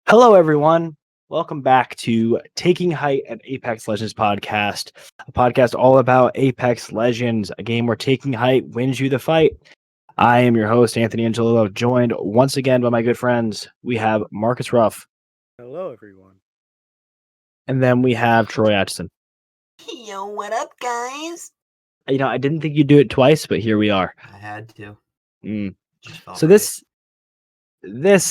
Hello, everyone. Welcome back to Taking Height at Apex Legends Podcast, a podcast all about Apex Legends, a game where taking height wins you the fight. I am your host, Anthony Angelillo, joined once again by my good friends. We have Marcus Ruff. Hello, everyone. And then we have Troy Atchison. Yo, what up, guys? You know, I didn't think you'd do it twice, but here we are. I had to. So this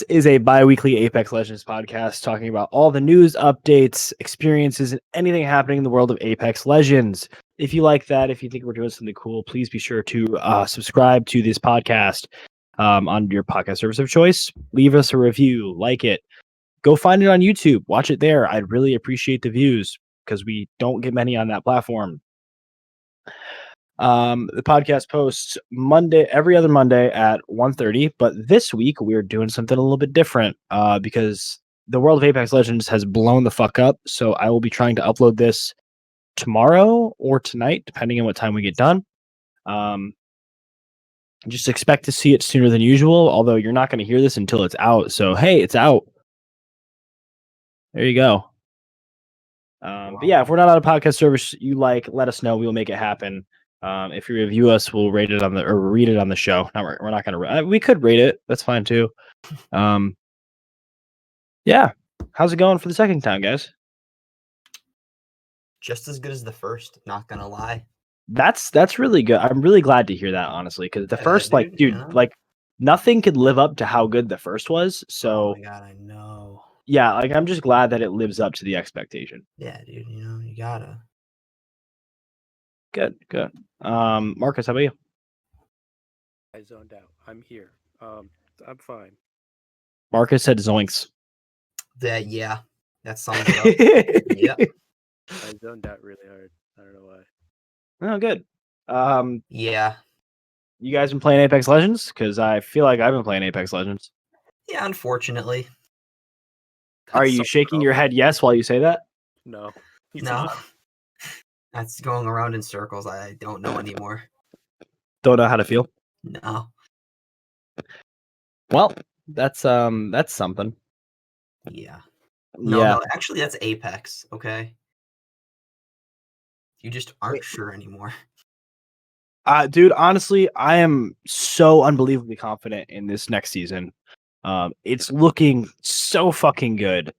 is a bi-weekly Apex Legends podcast talking about all the news, updates, experiences, and anything happening in the world of Apex Legends. If you like that, if you think we're doing something cool, please be sure to subscribe to this podcast on your podcast service of choice. Leave us a review, like it. Go find it on YouTube. Watch it there. I'd really appreciate the views because we don't get many on that platform. The podcast posts every other Monday at 1:30, but this week we're doing something a little bit different because the world of Apex Legends has blown the fuck up. So I will be trying to upload this tomorrow or tonight, depending on what time we get done. Just expect to see it sooner than usual, although you're not going to hear this until it's out. So hey, it's out. There you go. But yeah, if we're not on a podcast service you like, let us know. We will make it happen. If you review us, we'll rate it or read it on the show. We're not going to. We could rate it. That's fine too. Yeah. How's it going for the second time, guys? Just as good as the first. Not gonna lie. That's really good. I'm really glad to hear that, honestly, because the first, nothing could live up to how good the first was. So, oh my god, I know. Yeah, I'm just glad that it lives up to the expectation. Yeah, dude. You gotta. Good. Marcus, how about you? I zoned out. I'm here. I'm fine. Marcus said zoinks. Yeah. That sums it up. Yeah. I zoned out really hard. I don't know why. Oh, good. Yeah. You guys been playing Apex Legends? Because I feel like I've been playing Apex Legends. Yeah, unfortunately. Are you shaking your head yes while you say that? No. No. That's going around in circles. I don't know anymore. Don't know how to feel? No. Well, that's something. Yeah. No, actually that's Apex, okay? You just aren't sure anymore. Dude, honestly, I am so unbelievably confident in this next season. It's looking so fucking good.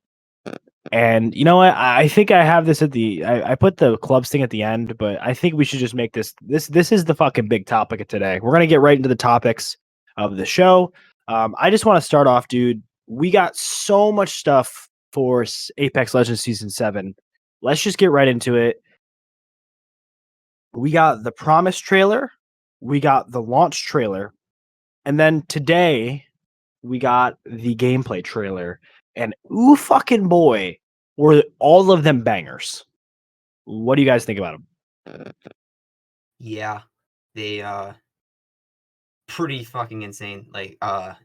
And you know what? I think I have this I put the clubs thing at the end, but I think we should just make this is the fucking big topic of today. We're gonna get right into the topics of the show. I just want to start off, dude. We got so much stuff for Apex Legends Season 7. Let's just get right into it. We got the promise trailer, we got the launch trailer, and then today we got the gameplay trailer. And ooh, fucking boy, were all of them bangers. What do you guys think about them? Yeah, they pretty fucking insane. There's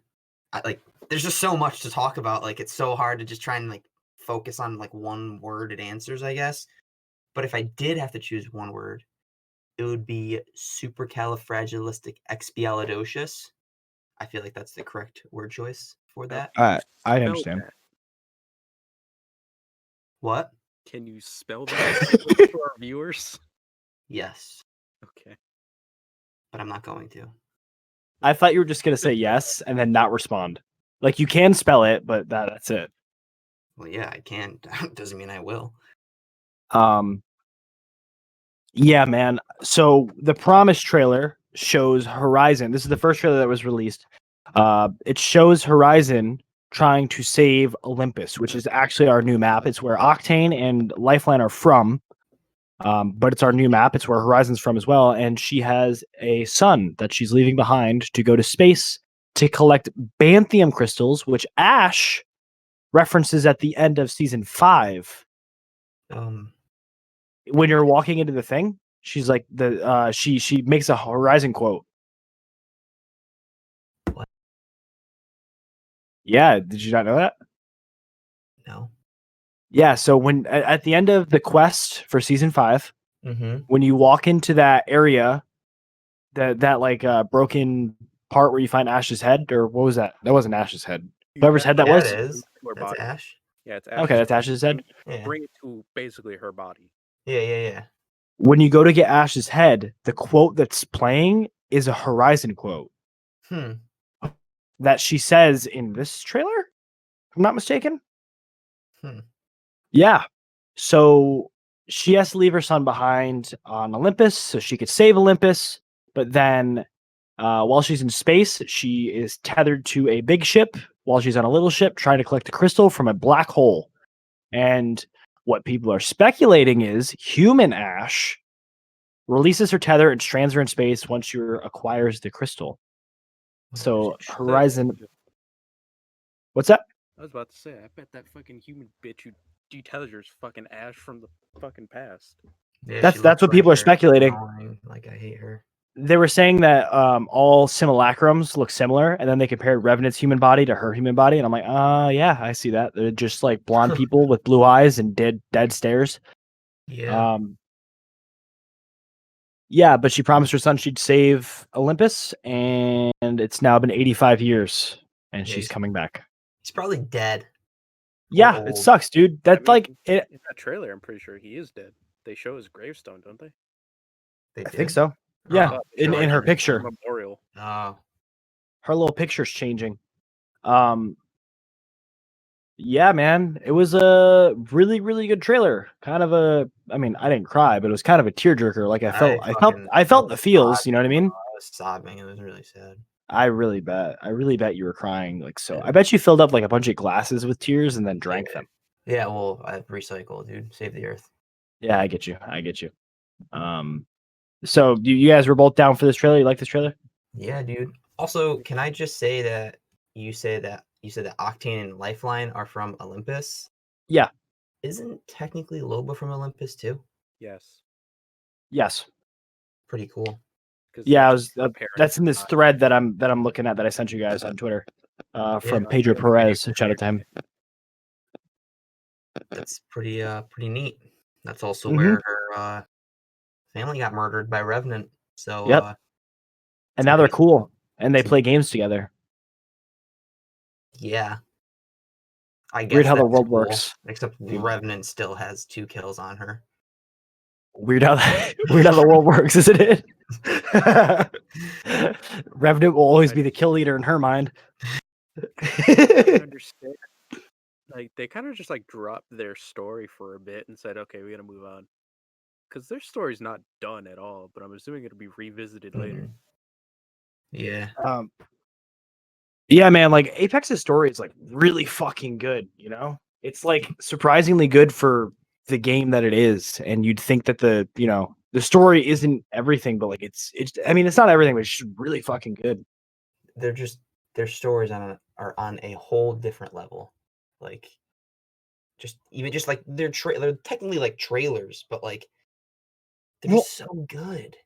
just so much to talk about. Like, it's so hard to just try and focus on one worded answers, I guess. But if I did have to choose one word, it would be supercalifragilisticexpialidocious. I feel like that's the correct word choice for that. I understand. What? Can you spell that for our viewers? Yes. Okay. But I'm not going to. I thought you were just going to say yes and then not respond. Like, you can spell it, but that's it. Well, yeah, I can. Doesn't mean I will. Yeah, man. So the Promise trailer shows Horizon. This is the first trailer that was released. It shows Horizon trying to save Olympus, which is actually our new map. It's where Octane and Lifeline are from, but it's our new map. It's where Horizon's from as well, and she has a son that she's leaving behind to go to space to collect Banthium crystals, which Ash references at the end of Season 5. When you're walking into the thing, she's like she makes a Horizon quote. What? Yeah, did you not know that? No. Yeah, so when at the end of the quest for Season 5, when you walk into that area, that broken part where you find Ash's head, or what was that? That wasn't Ash's head. Whoever's head that Yeah, was? it is. To her That's body. Ash. Yeah, it's Okay, that's Ash's head. Yeah. Bring it to basically her body. Yeah. When you go to get Ash's head, the quote that's playing is a Horizon quote that she says in this trailer, if I'm not mistaken. Yeah. So she has to leave her son behind on Olympus so she could save Olympus. But then while she's in space, she is tethered to a big ship while she's on a little ship trying to collect a crystal from a black hole. And what people are speculating is human Ash releases her tether and strands her in space once she acquires the crystal. So Horizon. What's that? I was about to say, I bet that fucking human bitch who detethers her is fucking Ash from the fucking past. Yeah, That's what people are speculating. Like, I hate her. They were saying that all simulacrums look similar, and then they compared Revenant's human body to her human body, and I'm like, yeah, I see that. They're just like blonde people with blue eyes and dead stares. Yeah. Yeah, but she promised her son she'd save Olympus, and it's now been 85 years, and she's coming back. He's probably dead. Yeah, it sucks, dude. That's in that trailer, I'm pretty sure he is dead. They show his gravestone, don't they? I think so. Yeah, in her picture. Memorial. Oh. Her little picture's changing. Yeah, man. It was a really, really good trailer. Kind of I didn't cry, but it was kind of a tearjerker. Like I felt the feels, you know what I mean? I was sobbing. It was really sad. I really bet you were crying. Like, so I bet you filled up like a bunch of glasses with tears and then drank them. Yeah, well, I recycle, dude. Save the earth. Yeah, I get you. So you guys were both down for this trailer? You like this trailer? Yeah, dude. Also, can I just say that you said that Octane and Lifeline are from Olympus? Yeah. Isn't technically Loba from Olympus too? Yes. Pretty cool. Yeah, that's in this thread that I'm looking at that I sent you guys on Twitter from Pedro Perez. Shout out to him. That's pretty neat. That's also where her family got murdered by Revenant. So and now they're cool and they play games together. Yeah. I guess weird how the world works. Except Revenant still has 2 kills on her. Weird how the world works, isn't it? Revenant will always be the kill leader in her mind. I understand. Like they kind of just like dropped their story for a bit and said, "Okay, we gotta move on," because their story's not done at all. But I'm assuming it'll be revisited later. Yeah. Yeah, man. Like Apex's story is like really fucking good. You know, it's like surprisingly good for the game that it is, and you'd think that the story isn't everything, but like it's not everything, but it's just really fucking good. Their stories are on a whole different level. Like just like they're technically like trailers, but like they're so good.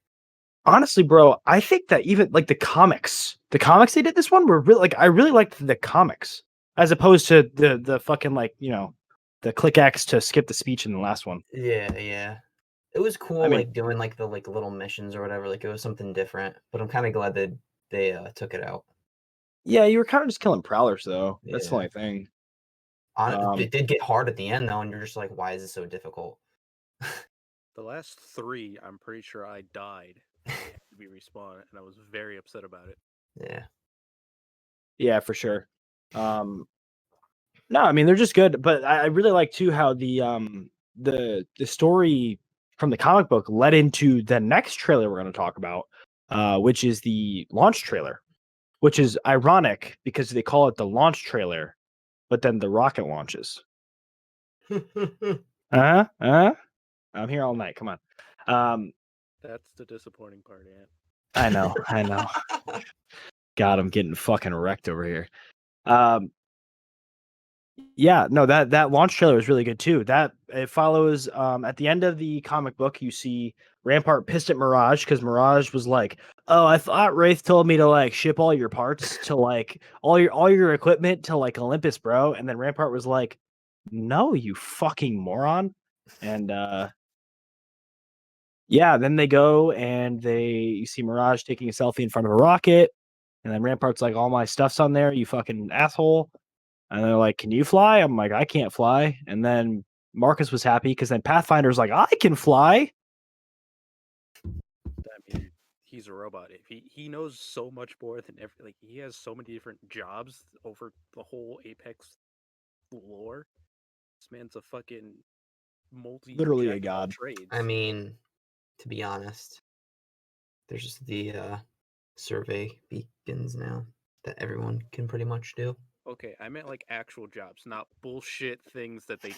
Honestly, bro, I think that even like the comics they did this one were really like I really liked the comics as opposed to the fucking like the click X to skip the speech in the last one. Yeah. It was cool, like doing like the like little missions or whatever. Like it was something different, but I'm kind of glad that they took it out. Yeah, you were kind of just killing prowlers though. That's the only thing. It did get hard at the end though, and you're just like, why is it so difficult? The last 3, I'm pretty sure I died to be respawned, and I was very upset about it. Yeah, for sure. No, I mean they're just good, but I really like too how the story from the comic book led into the next trailer we're going to talk about, which is the launch trailer, which is ironic because they call it the launch trailer, but then the rocket launches. I'm here all night. Come on. That's the disappointing part, Ant. I know. God, I'm getting fucking wrecked over here. Yeah, no, that launch trailer is really good too. That it follows at the end of the comic book, you see Rampart pissed at Mirage because Mirage was like, "Oh, I thought Wraith told me to like ship all your parts to like all your equipment to like Olympus, bro." And then Rampart was like, "No, you fucking moron." And yeah, then they go and you see Mirage taking a selfie in front of a rocket, and then Rampart's like, "All my stuff's on there, you fucking asshole." And they're like, "Can you fly?" I'm like, "I can't fly." And then Marcus was happy because then Pathfinder's like, "I can fly." I mean, he's a robot. If he knows so much more than he has so many different jobs over the whole Apex lore. This man's a fucking multi Literally a jack of all god. trades. I mean, to be honest, there's just the survey beacons now that everyone can pretty much do. Okay, I meant like actual jobs, not bullshit things that they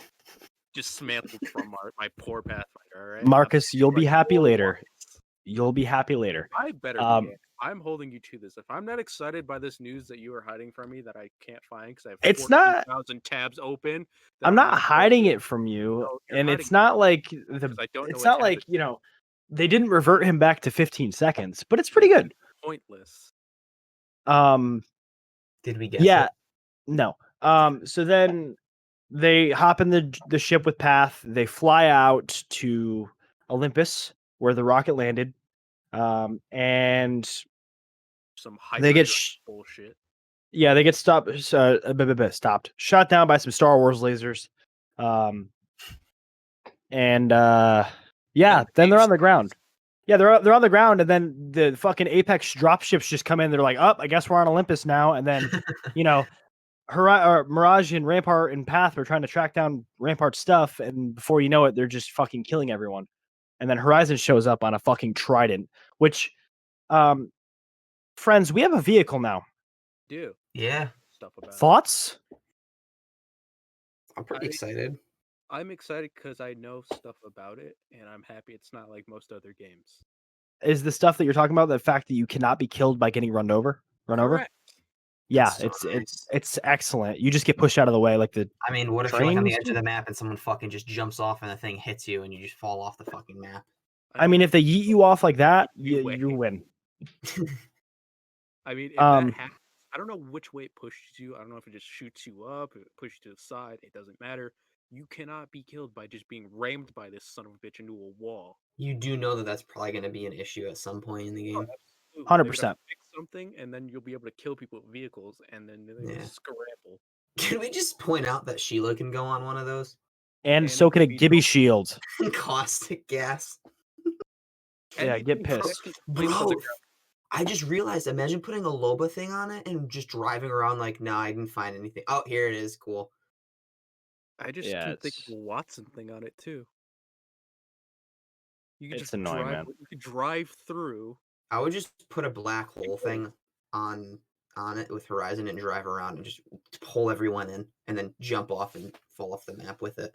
dismantled from my poor Pathfinder. All right, Marcus, you'll be happy later. Marcus. You'll be happy later. I better be. I'm holding you to this. If I'm not excited by this news that you are hiding from me that I can't find because I have It's not. 14,000 tabs open, I'm not hiding it from you, No, you're and hiding it's not like because I don't know it's what not tab like it's they didn't revert him back to 15 seconds, but it's pretty good. pointless. Did we guess Yeah, it? no. So then they hop in the ship with Path. They fly out to Olympus, where the rocket landed, and Some they get hyper bullshit. yeah, they get stopped, shot down by some Star Wars lasers, and yeah, then they're on the ground. Yeah, they're on the ground, and then the fucking Apex dropships just come in. They're like, "Oh, I guess we're on Olympus now." And then, Mirage and Rampart and Path are trying to track down Rampart's stuff, and before you know it, they're just fucking killing everyone. And then Horizon shows up on a fucking Trident, which, friends, we have a vehicle now. Do Yeah, stuff about it. Thoughts? I'm pretty excited. I'm excited because I know stuff about it, and I'm happy it's not like most other games. Is the stuff that you're talking about the fact that you cannot be killed by getting run over? Correct. Yeah, That's so nice. it's excellent. You just get pushed out of the way, like the. I mean, what if you're like on the trains edge of the map and someone fucking just jumps off and the thing hits you and you just fall off the fucking map? I mean, if they yeet you off like that, you win. I mean, if that happens, I don't know which way it pushes you. I don't know if it just shoots you up, if it pushes you to the side. It doesn't matter. You cannot be killed by just being rammed by this son of a bitch into a wall. You do know that that's probably going to be an issue at some point in the game. 100%. Fix something, and then you'll be able to kill people with vehicles, and then they'll scramble. Can we just point out that Sheila can go on one of those? And so can a Gibby shield. Caustic gas. Yeah, get pissed. Bro, I just realized, imagine putting a Loba thing on it and just driving around like, nah, I didn't find anything. Oh, here it is. Cool. I just can think of a Watson thing on it too. You can it's annoying, man. You could drive through. I would just put a black hole thing on it with Horizon and drive around and just pull everyone in and then jump off and fall off the map with it.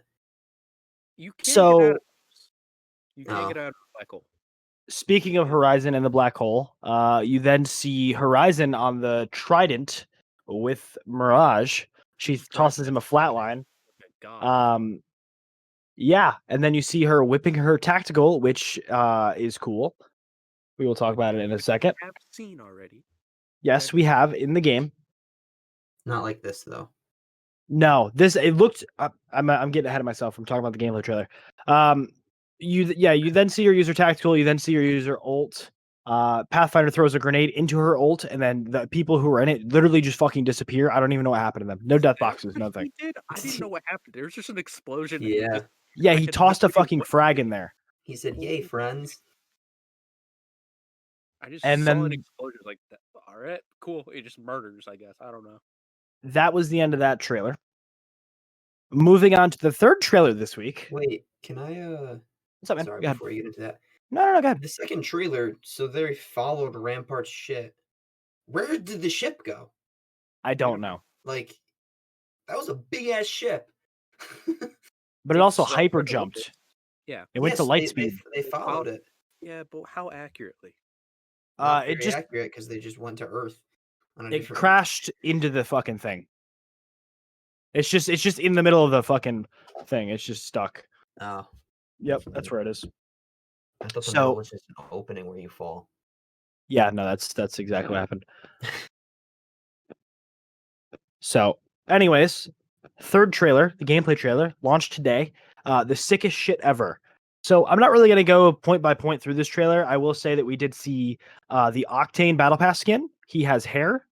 You can't get out of You can't get out of the black hole. Speaking of Horizon and the black hole, you then see Horizon on the Trident with Mirage. She tosses him a flatline. Yeah, and then you see her whipping her tactical, which is cool. We will talk about it in a second. I've seen already. Yes, we have in the game. Not like this though. No, it looked. I'm getting ahead of myself. I'm talking about the gameplay trailer. You then see her use her tactical. You then see her use her ult. Pathfinder throws a grenade into her ult, and then the people who are in it literally just fucking disappear. I don't even know what happened to them. No death boxes, nothing. I didn't know what happened. There was just an explosion. Yeah. He tossed a fucking frag in there. He said, "Yay, friends." I just saw an explosion like that. All right, cool. It just murders, I guess. I don't know. That was the end of that trailer. Moving on to the third trailer this week. Wait, can I What's up, man? Sorry, before you get into that. No, go ahead. The second trailer, so they followed Rampart's ship. Where did the ship go? I don't know. Like, that was a big ass ship. But it also hyper jumped. Yeah. It went to light speed. They followed it. Yeah, but how accurately? It just accurate because they just went to Earth. It crashed into the fucking thing. It's just in the middle of the fucking thing. It's just stuck. Oh. Yep, that's where it is. I thought the middle was just an opening where you fall. Yeah, no, that's exactly what happened. So, anyways, third trailer, the gameplay trailer, launched today. The sickest shit ever. So I'm not really going to go point by point through this trailer. I will say that we did see the Octane Battle Pass skin. He has hair.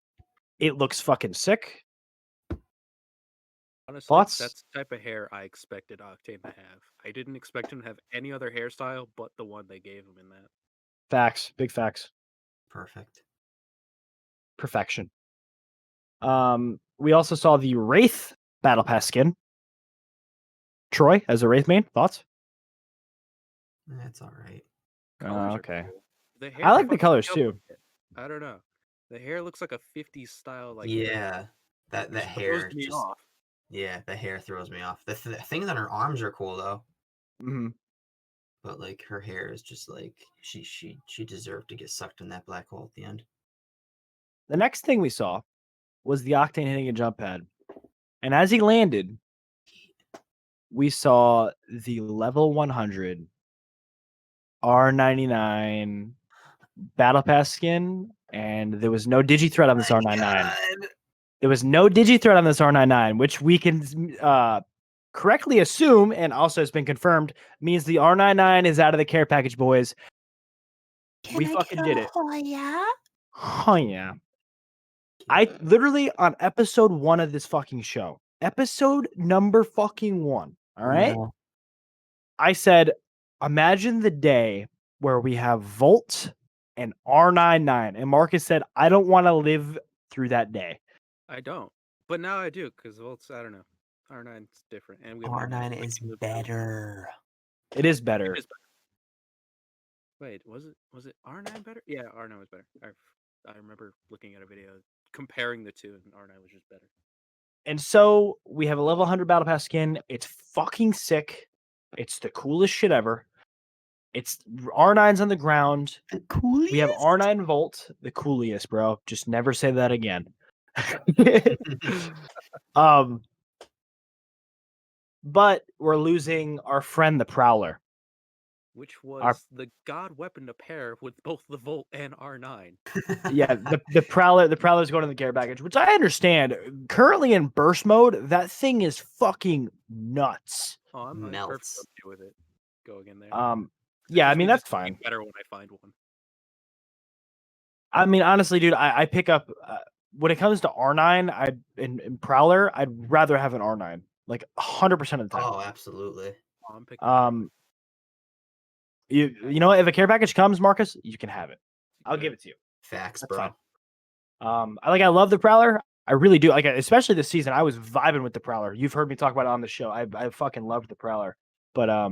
It looks fucking sick. Honestly, Thoughts? that's the type of hair I expected Octane to have. I didn't expect him to have any other hairstyle but the one they gave him in that. Facts. Big facts. Perfect. Perfection. We also saw the Wraith Battle Pass skin. Troy, as a Wraith main, thoughts? That's all right. Colors are Okay. cool. The I hair like the fucks me colors up a too. bit. I don't know. The hair looks like a 50s style like Yeah, that which hair throws me just off. yeah, the hair throws me off. The things on her arms are cool though, hmm but like her hair is just like she deserved to get sucked in that black hole at the end. The next thing we saw was the Octane hitting a jump pad. And as he landed, we saw the level 100 R99 Battle Pass skin, and there was no Digi threat on this R99. God. There was no Digi threat on this R99, which we can correctly assume, and also has been confirmed, means the R99 is out of the care package, boys. We fucking did it. Oh yeah. Oh yeah. I literally on episode 1 of this fucking show, episode number fucking 1. All right. No. I said, imagine the day where we have Volt and R99. And Marcus said, I don't want to live through that day. I don't. But now I do, because Volt's, I don't know. R9's different. And we have R9 Like, is you have- better. It is better. It is better. Wait, was it R9 better? Yeah, R9 was better. I remember looking at a video comparing the two, and R9 was just better. And so we have a level 100 Battle Pass skin. It's fucking sick. It's the coolest shit ever. It's R9's on the ground. The coolest. We have R9 Volt, the coolest, bro. Just never say that again. But we're losing our friend the Prowler. Which was the god weapon to pair with both the Volt and R9. Yeah, the Prowler's going in the care package, which I understand. Currently in burst mode, that thing is fucking nuts. Oh, I'm perfectly Melts. okay with it going in there. Yeah, I Just mean means that's it's gonna be fine. better when I find one. I mean, honestly, dude, I pick up when it comes to R9, and Prowler, I'd rather have an R9, like 100% of the time. Oh, absolutely. Oh, I'm picking You know what? If a care package comes, Marcus, you can have it. I'll give it to you. Facts, That's bro. fine. I love the Prowler. I really do. Like, especially this season, I was vibing with the Prowler. You've heard me talk about it on the show. I fucking loved the Prowler. But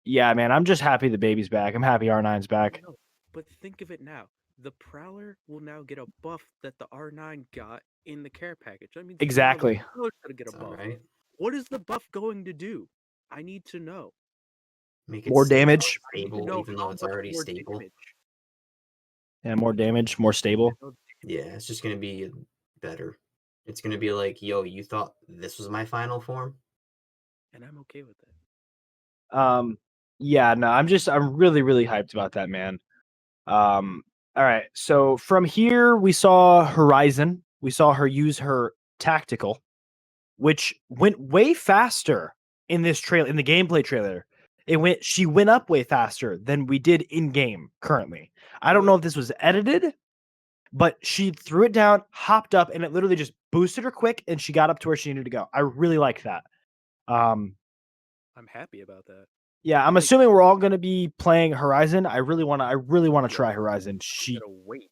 yeah, man, I'm just happy the baby's back. I'm happy R9's back. No, but think of it now. The Prowler will now get a buff that the R9 got in the care package. I mean, Exactly. The Prowler's gonna get a It's buff. alright. What is the buff going to do? I need to know. Make it More stable, damage. I need to stable, know even how though it's much already more stable. damage. Yeah, more damage, more stable. Yeah, it's just gonna be better. It's gonna be like, yo, you thought this was my final form? And I'm okay with that. Yeah, no, I'm really, really hyped about that, man. All right. So from here, we saw Horizon. We saw her use her tactical, which went way faster in this in the gameplay trailer. She went up way faster than we did in game currently. I don't know if this was edited, but she threw it down, hopped up, and it literally just boosted her quick, and she got up to where she needed to go. I really like that. I'm happy about that. Yeah, I'm assuming we're all going to be playing Horizon. I really want to try Horizon. I'm gonna wait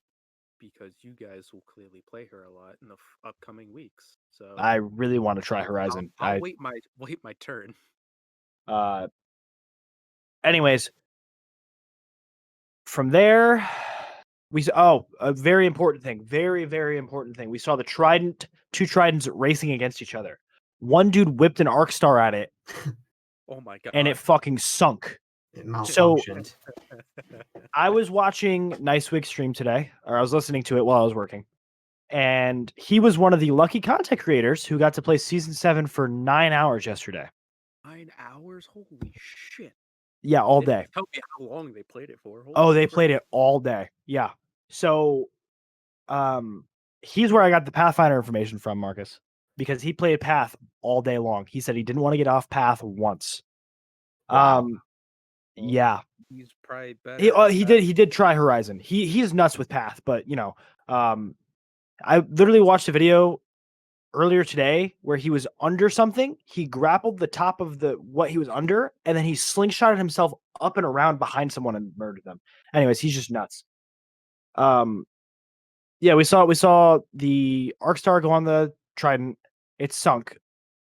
because you guys will clearly play her a lot in the upcoming weeks. So I really want to try Horizon. I'll wait my turn. Anyways, from there, a very important thing. Very, very important thing. We saw two Tridents racing against each other. One dude whipped an Arc Star at it. Oh my god. And it fucking sunk. It malfunctioned. I was watching Nicewig's stream today, or I was listening to it while I was working. And he was one of the lucky content creators who got to play Season 7 for 9 hours yesterday. 9 hours? Holy shit. Yeah, all They didn't day. tell me how long they played it for. They played it all day. Yeah. So he's where I got the Pathfinder information from, Marcus. Because he played Path all day long. He said he didn't want to get off Path once. Wow. Yeah. He's probably better. He did try Horizon. He's nuts with Path, but I literally watched a video earlier today where he was under something. He grappled the top of what he was under, and then he slingshotted himself up and around behind someone and murdered them. Anyways, he's just nuts. Yeah, we saw the Arc Star go on the Trident. It sunk.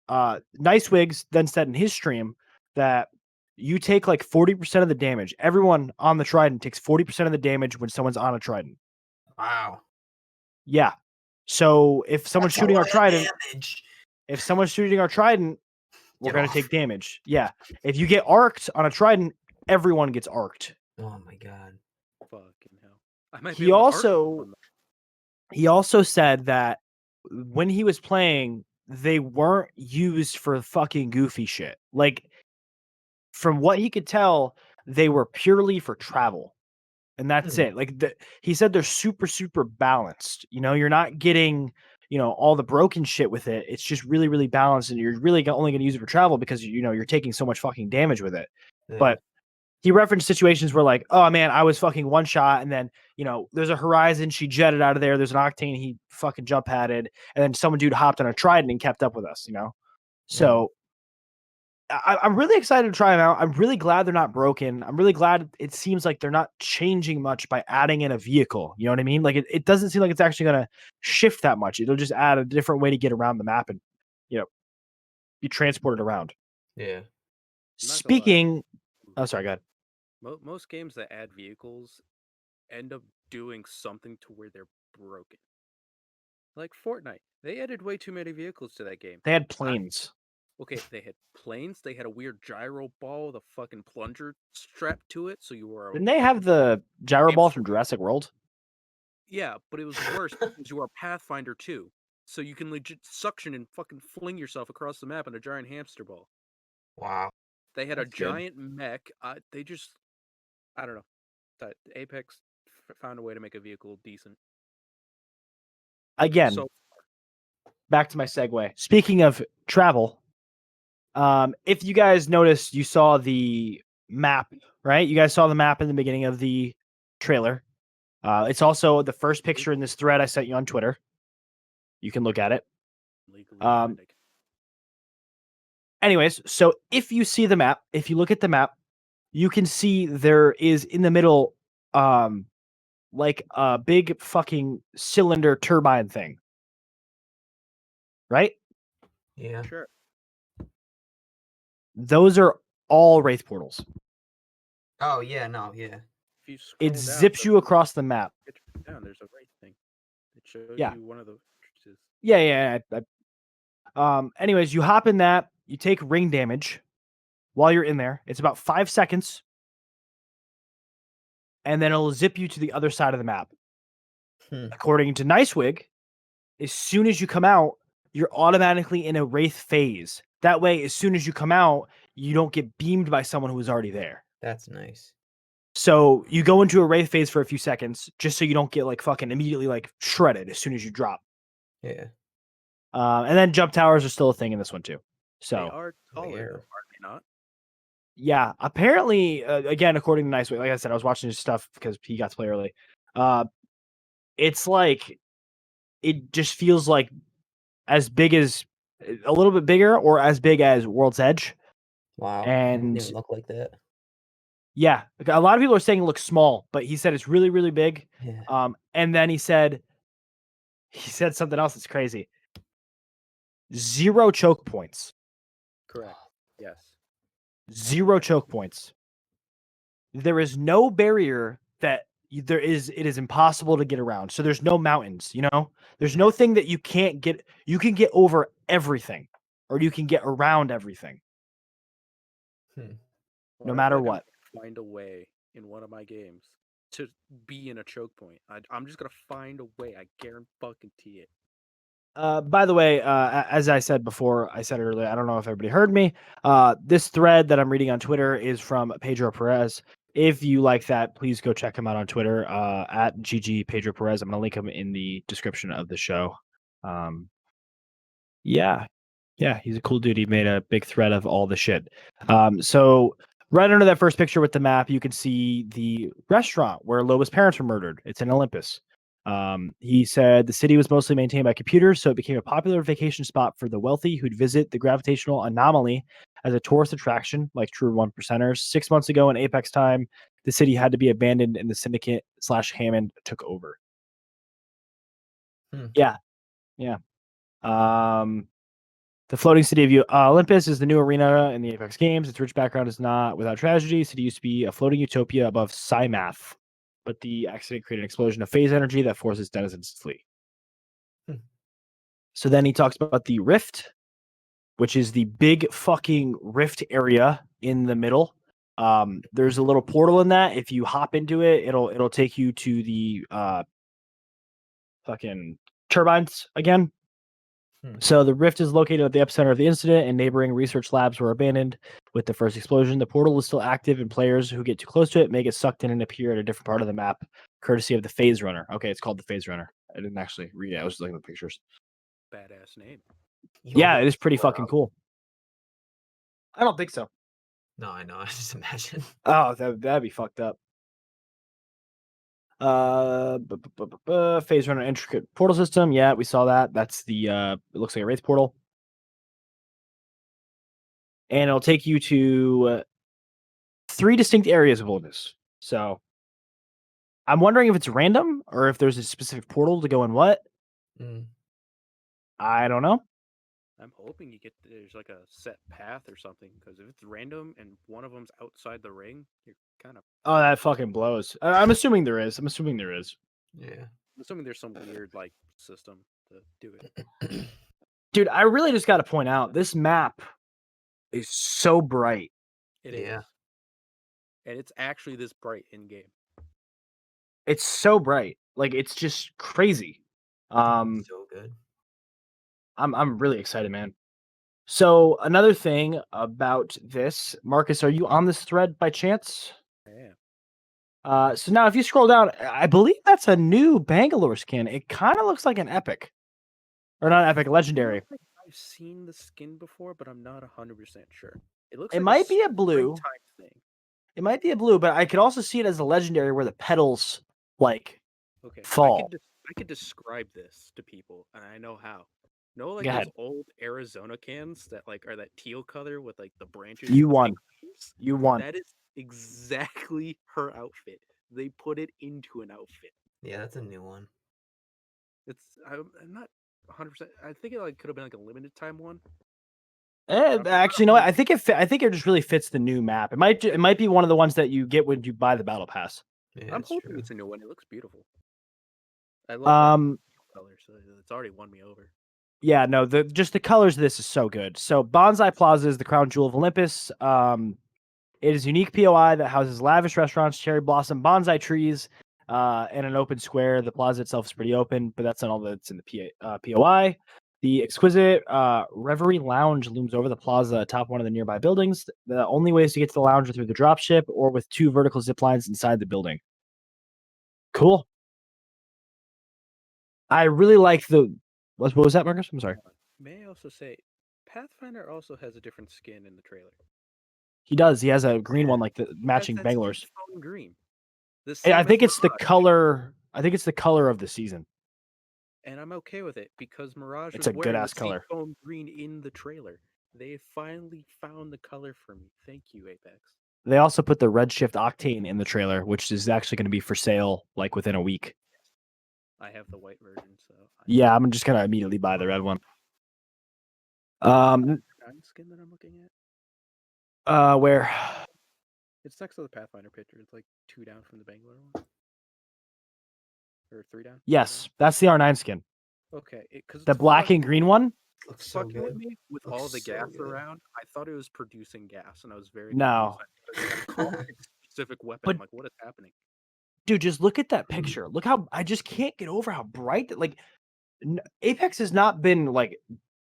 Nice Wigs then said in his stream that you take like 40% of the damage. Everyone on the Trident takes 40% of the damage when someone's on a Trident. Wow. Yeah. So if someone's That's a shooting our lot of Trident, damage. we're Get going to off. take damage. Yeah. If you get arced on a Trident, everyone gets arced. Oh my god. Fucking hell. I might He be able to arc also from that. He also said that when he was playing, they weren't used for fucking goofy shit. Like, from what he could tell, they were purely for travel. And that's it. Like, he said they're super, super balanced. You know, you're not getting, all the broken shit with it. It's just really, really balanced. And you're really only going to use it for travel because, you're taking so much fucking damage with it. Yeah. But he referenced situations where like, oh man, I was fucking one shot, and then there's a Horizon, she jetted out of there. There's an Octane, he fucking jump padded, and then some dude hopped on a Trident and kept up with us. So I'm really excited to try them out. I'm really glad they're not broken. I'm really glad it seems like they're not changing much by adding in a vehicle. You know what I mean? Like it doesn't seem like it's actually gonna shift that much. It'll just add a different way to get around the map and be transported around. Yeah. Speaking, oh sorry, go ahead. Most games that add vehicles end up doing something to where they're broken. Like Fortnite, they added way too many vehicles to that game. They had planes. Okay, they had planes. They had a weird gyro ball with a fucking plunger strapped to it, so you were. Didn't they have the gyro ball from Jurassic World? Yeah, but it was worse because you are a Pathfinder too, so you can legit suction and fucking fling yourself across the map in a giant hamster ball. Wow. They had That's a good. giant mech. They just, I don't know. That Apex found a way to make a vehicle decent. Again, So back to my segue. Speaking of travel, if you guys noticed, you saw the map, right? You guys saw the map in the beginning of the trailer. It's also the first picture in this thread I sent you on Twitter. You can look at it. Anyways, so if you see the map, if you look at the map, you can see there is in the middle, like a big fucking cylinder turbine thing. Right? Yeah. sure. Those are all Wraith portals. Oh yeah, no, yeah. If you scroll It down, zips you across the map. down. There's a right thing. It shows Yeah. you one of the entrances. Yeah. Anyways, you hop in that. You take ring damage while you're in there. It's about 5 seconds. And then it'll zip you to the other side of the map. According to Nicewig, as soon as you come out, you're automatically in a Wraith phase. That way, as soon as you come out, you don't get beamed by someone who is already there. That's nice. So you go into a Wraith phase for a few seconds, just so you don't get like fucking immediately like shredded as soon as you drop. Yeah. And then jump towers are still a thing in this one too. So They are taller, though, are they not? yeah, apparently, again, according to Nicewig, like I said, I was watching his stuff because he got to play early. It's like it just feels like as big as a little bit bigger or as big as World's Edge. Wow. And It didn't even look like that. yeah, a lot of people are saying it looks small, but he said it's really, really big. Yeah. And then he said something else that's crazy. 0 choke points. Correct. Yes. 0 choke points. There is no barrier that it is impossible to get around. So there's no mountains, there's no thing that you can't get. You can get over everything or you can get around everything. No matter what. Find a way in one of my games to be in a choke point. I'm just going to find a way. I guarantee it. By the way, as I said before, I said it earlier, I don't know if everybody heard me. This thread that I'm reading on Twitter is from Pedro Perez. If you like that, please go check him out on Twitter at GG Pedro Perez. I'm going to link him in the description of the show. Yeah, he's a cool dude. He made a big thread of all the shit. So right under that first picture with the map, you can see the restaurant where Loba's parents were murdered. It's in Olympus. He said the city was mostly maintained by computers, so it became a popular vacation spot for the wealthy who'd visit the gravitational anomaly as a tourist attraction, like true one percenters. 6 months ago in Apex time, the city had to be abandoned and the Syndicate/Hammond took over. Yeah. The floating city of Olympus is the new arena in the Apex games. Its rich background is not without tragedy. City used to be a floating utopia above Cymath, but the accident created an explosion of phase energy that forces denizens to flee. So then he talks about the Rift, which is the big fucking Rift area in the middle. There's a little portal in that. If you hop into it, it'll take you to the fucking turbines again. So the Rift is located at the epicenter of the incident, and neighboring research labs were abandoned with the first explosion. The portal is still active, and players who get too close to it may get sucked in and appear at a different part of the map, courtesy of the Phase Runner. Okay, it's called the Phase Runner. I didn't actually read it. I was just looking at the pictures. Badass name. Yeah, it is pretty fucking cool. I don't think so. No, I know. I just imagine. Oh, that'd be fucked up. Phase Runner intricate portal system. Yeah, we saw that. That's the it looks like a Wraith portal. And it'll take you to 3 distinct areas of Olympus. So I'm wondering if it's random or if there's a specific portal to go in what. I don't know. I'm hoping there's like a set path or something, because if it's random and one of them's outside the ring, you're kind of. Oh, that fucking blows. I'm assuming there is. Yeah. I'm assuming there's some weird like system to do it. Dude, I really just got to point out this map is so bright. It is. And it's actually this bright in game. It's so bright. Like, it's just crazy. So good. I'm really excited, man. So another thing about this, Marcus, are you on this thread by chance? I am. So now if you scroll down, I believe that's a new Bangalore skin. It kind of looks like an epic. Or not epic, legendary. I've seen the skin before, but I'm not 100% sure. It looks. It like might be a blue. Thing. It might be a blue, but I could also see it as a legendary where the petals fall. I could describe this to people, and I know how. Like Go those ahead. old Arizona cans that like are that teal color with like the branches. You won. You won. That is exactly her outfit. They put it into an outfit. Yeah, that's a new one. I'm not 100%. I think it like could have been like a limited time one. Actually, no. I think it just really fits the new map. It might be one of the ones that you get when you buy the battle pass. Yeah, I'm hoping it's a new one. It looks beautiful. I love color, so it's already won me over. Yeah, no, just the colors of this is so good. So Bonsai Plaza is the crown jewel of Olympus. It is a unique POI that houses lavish restaurants, cherry blossom, bonsai trees, and an open square. The plaza itself is pretty open, but that's not all that's in the POI. The exquisite Reverie Lounge looms over the plaza atop one of the nearby buildings. The only ways to get to the lounge are through the dropship or with 2 vertical zip lines inside the building. Cool. I really like the... What was that, Marcus? I'm sorry. May I also say, Pathfinder also has a different skin in the trailer. He does. He has a green one, like the matching Bangalore's. Green. I think it's the color. I think it's the color of the season. And I'm okay with it because Mirage it's a good ass color. Seafoam green in the trailer. They finally found the color for me. Thank you, Apex. They also put the Redshift Octane in the trailer, which is actually going to be for sale like within a week. I have the white version, so yeah, I'm just gonna immediately buy the red one. Skin that I'm looking at. Where? It's next to the Pathfinder picture. It's like 2 down from the Bangalore one, or 3 down. Yes, that's the R9 skin. Okay, because the black and green one looks so good. With me with all the gas around. I thought it was producing gas, and I was very no specific weapon. I'm like, what is happening? Dude, just look at that picture. Look how I just can't get over how bright that Apex has not been like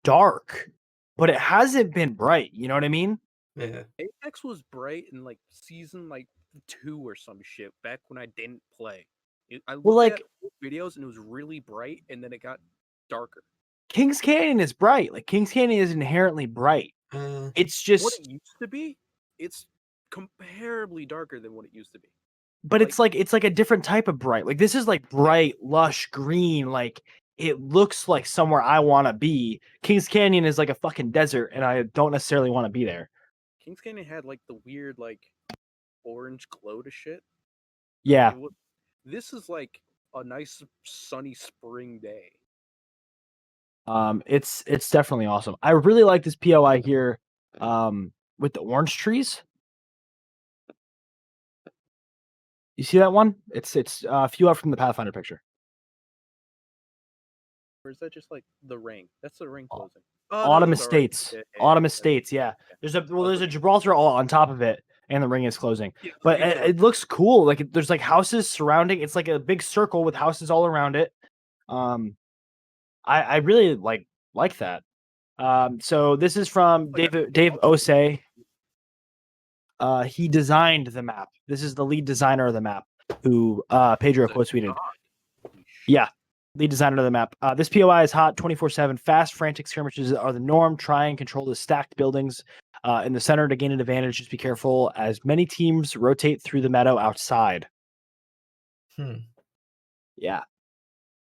dark, but it hasn't been bright. You know what I mean? Yeah. Apex was bright in like season 2 or some shit back when I didn't play. I looked at videos and it was really bright, and then it got darker. Kings Canyon is bright. Like Kings Canyon is inherently bright. It's just what it used to be. It's comparably darker than what it used to be. but it's like a different type of bright. Like this is like bright, lush green. Like it looks like somewhere I want to be. Kings Canyon is like a fucking desert, and I don't necessarily want to be there. Kings Canyon had like the weird like orange glow to shit. Yeah, This is like a nice sunny spring day. it's definitely awesome. I really like this POI here, with the orange trees. You see that one? It's a few up from the Pathfinder picture. Or is that just like the ring? That's the ring closing. Oh, Autumn those are already- Estates. Autumn Estates, yeah. There's a Gibraltar all on top of it, and the ring is closing. Yeah, But ring it looks cool. Like there's like houses surrounding. It's like a big circle with houses all around it. I really like that. So this is from Dave Osei. He designed the map. This is the lead designer of the map, who Pedro quote tweeted. Yeah, lead designer of the map. This POI is hot 24/7. Fast, frantic skirmishes are the norm. Try and control the stacked buildings in the center to gain an advantage. Just be careful as many teams rotate through the meadow outside. Yeah.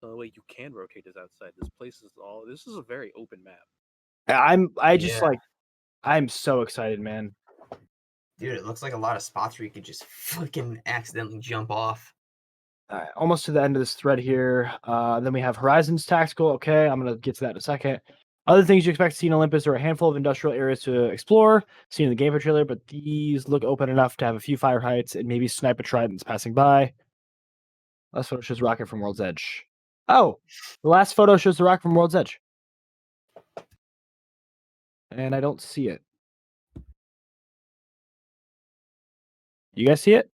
The way you can rotate is outside. This is a very open map. I'm so excited, man. Dude, it looks like a lot of spots where you could just fucking accidentally jump off. All right, almost to the end of this thread here. Then we have Horizons Tactical. Okay, I'm going to get to that in a second. Other things you expect to see in Olympus are a handful of industrial areas to explore, seen in the gameplay trailer, but these look open enough to have a few fire heights and maybe snipe a tridents passing by. Last photo shows rocket from World's Edge. Oh, the last photo shows the rocket from World's Edge. And I don't see it. You guys see it?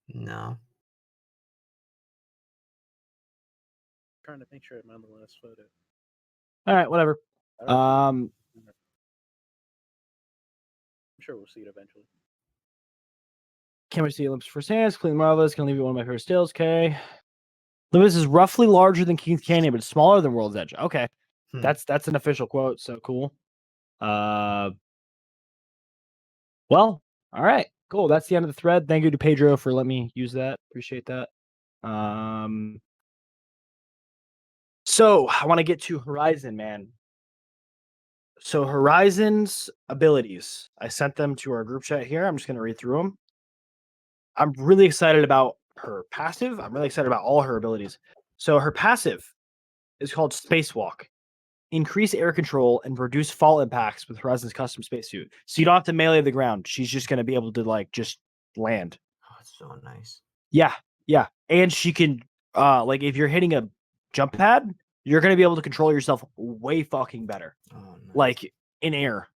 No. Trying to make sure I'm on the last photo. All right, whatever. I'm sure we'll see it eventually. Can't wait to see Olympus firsthand. It's clean, marvelous. Gonna leave it one of my favorite stills. Okay. Olympus is roughly larger than Kings Canyon, but smaller than World's Edge. Okay. That's an official quote, so cool. Well, all right, cool. That's the end of the thread. Thank you to Pedro for letting me use that. Appreciate that. So I want to get to Horizon, man. So Horizon's abilities, I sent them to our group chat here. I'm just going to read through them. I'm really excited about her passive. I'm really excited about all her abilities. So her passive is called Spacewalk. Increase air control and reduce fall impacts with Horizon's custom spacesuit. So you don't have to melee the ground. She's just going to be able to like just land. Oh, it's so nice. Yeah. And she can like if you're hitting a jump pad, you're going to be able to control yourself way fucking better. Oh, nice. Like in air.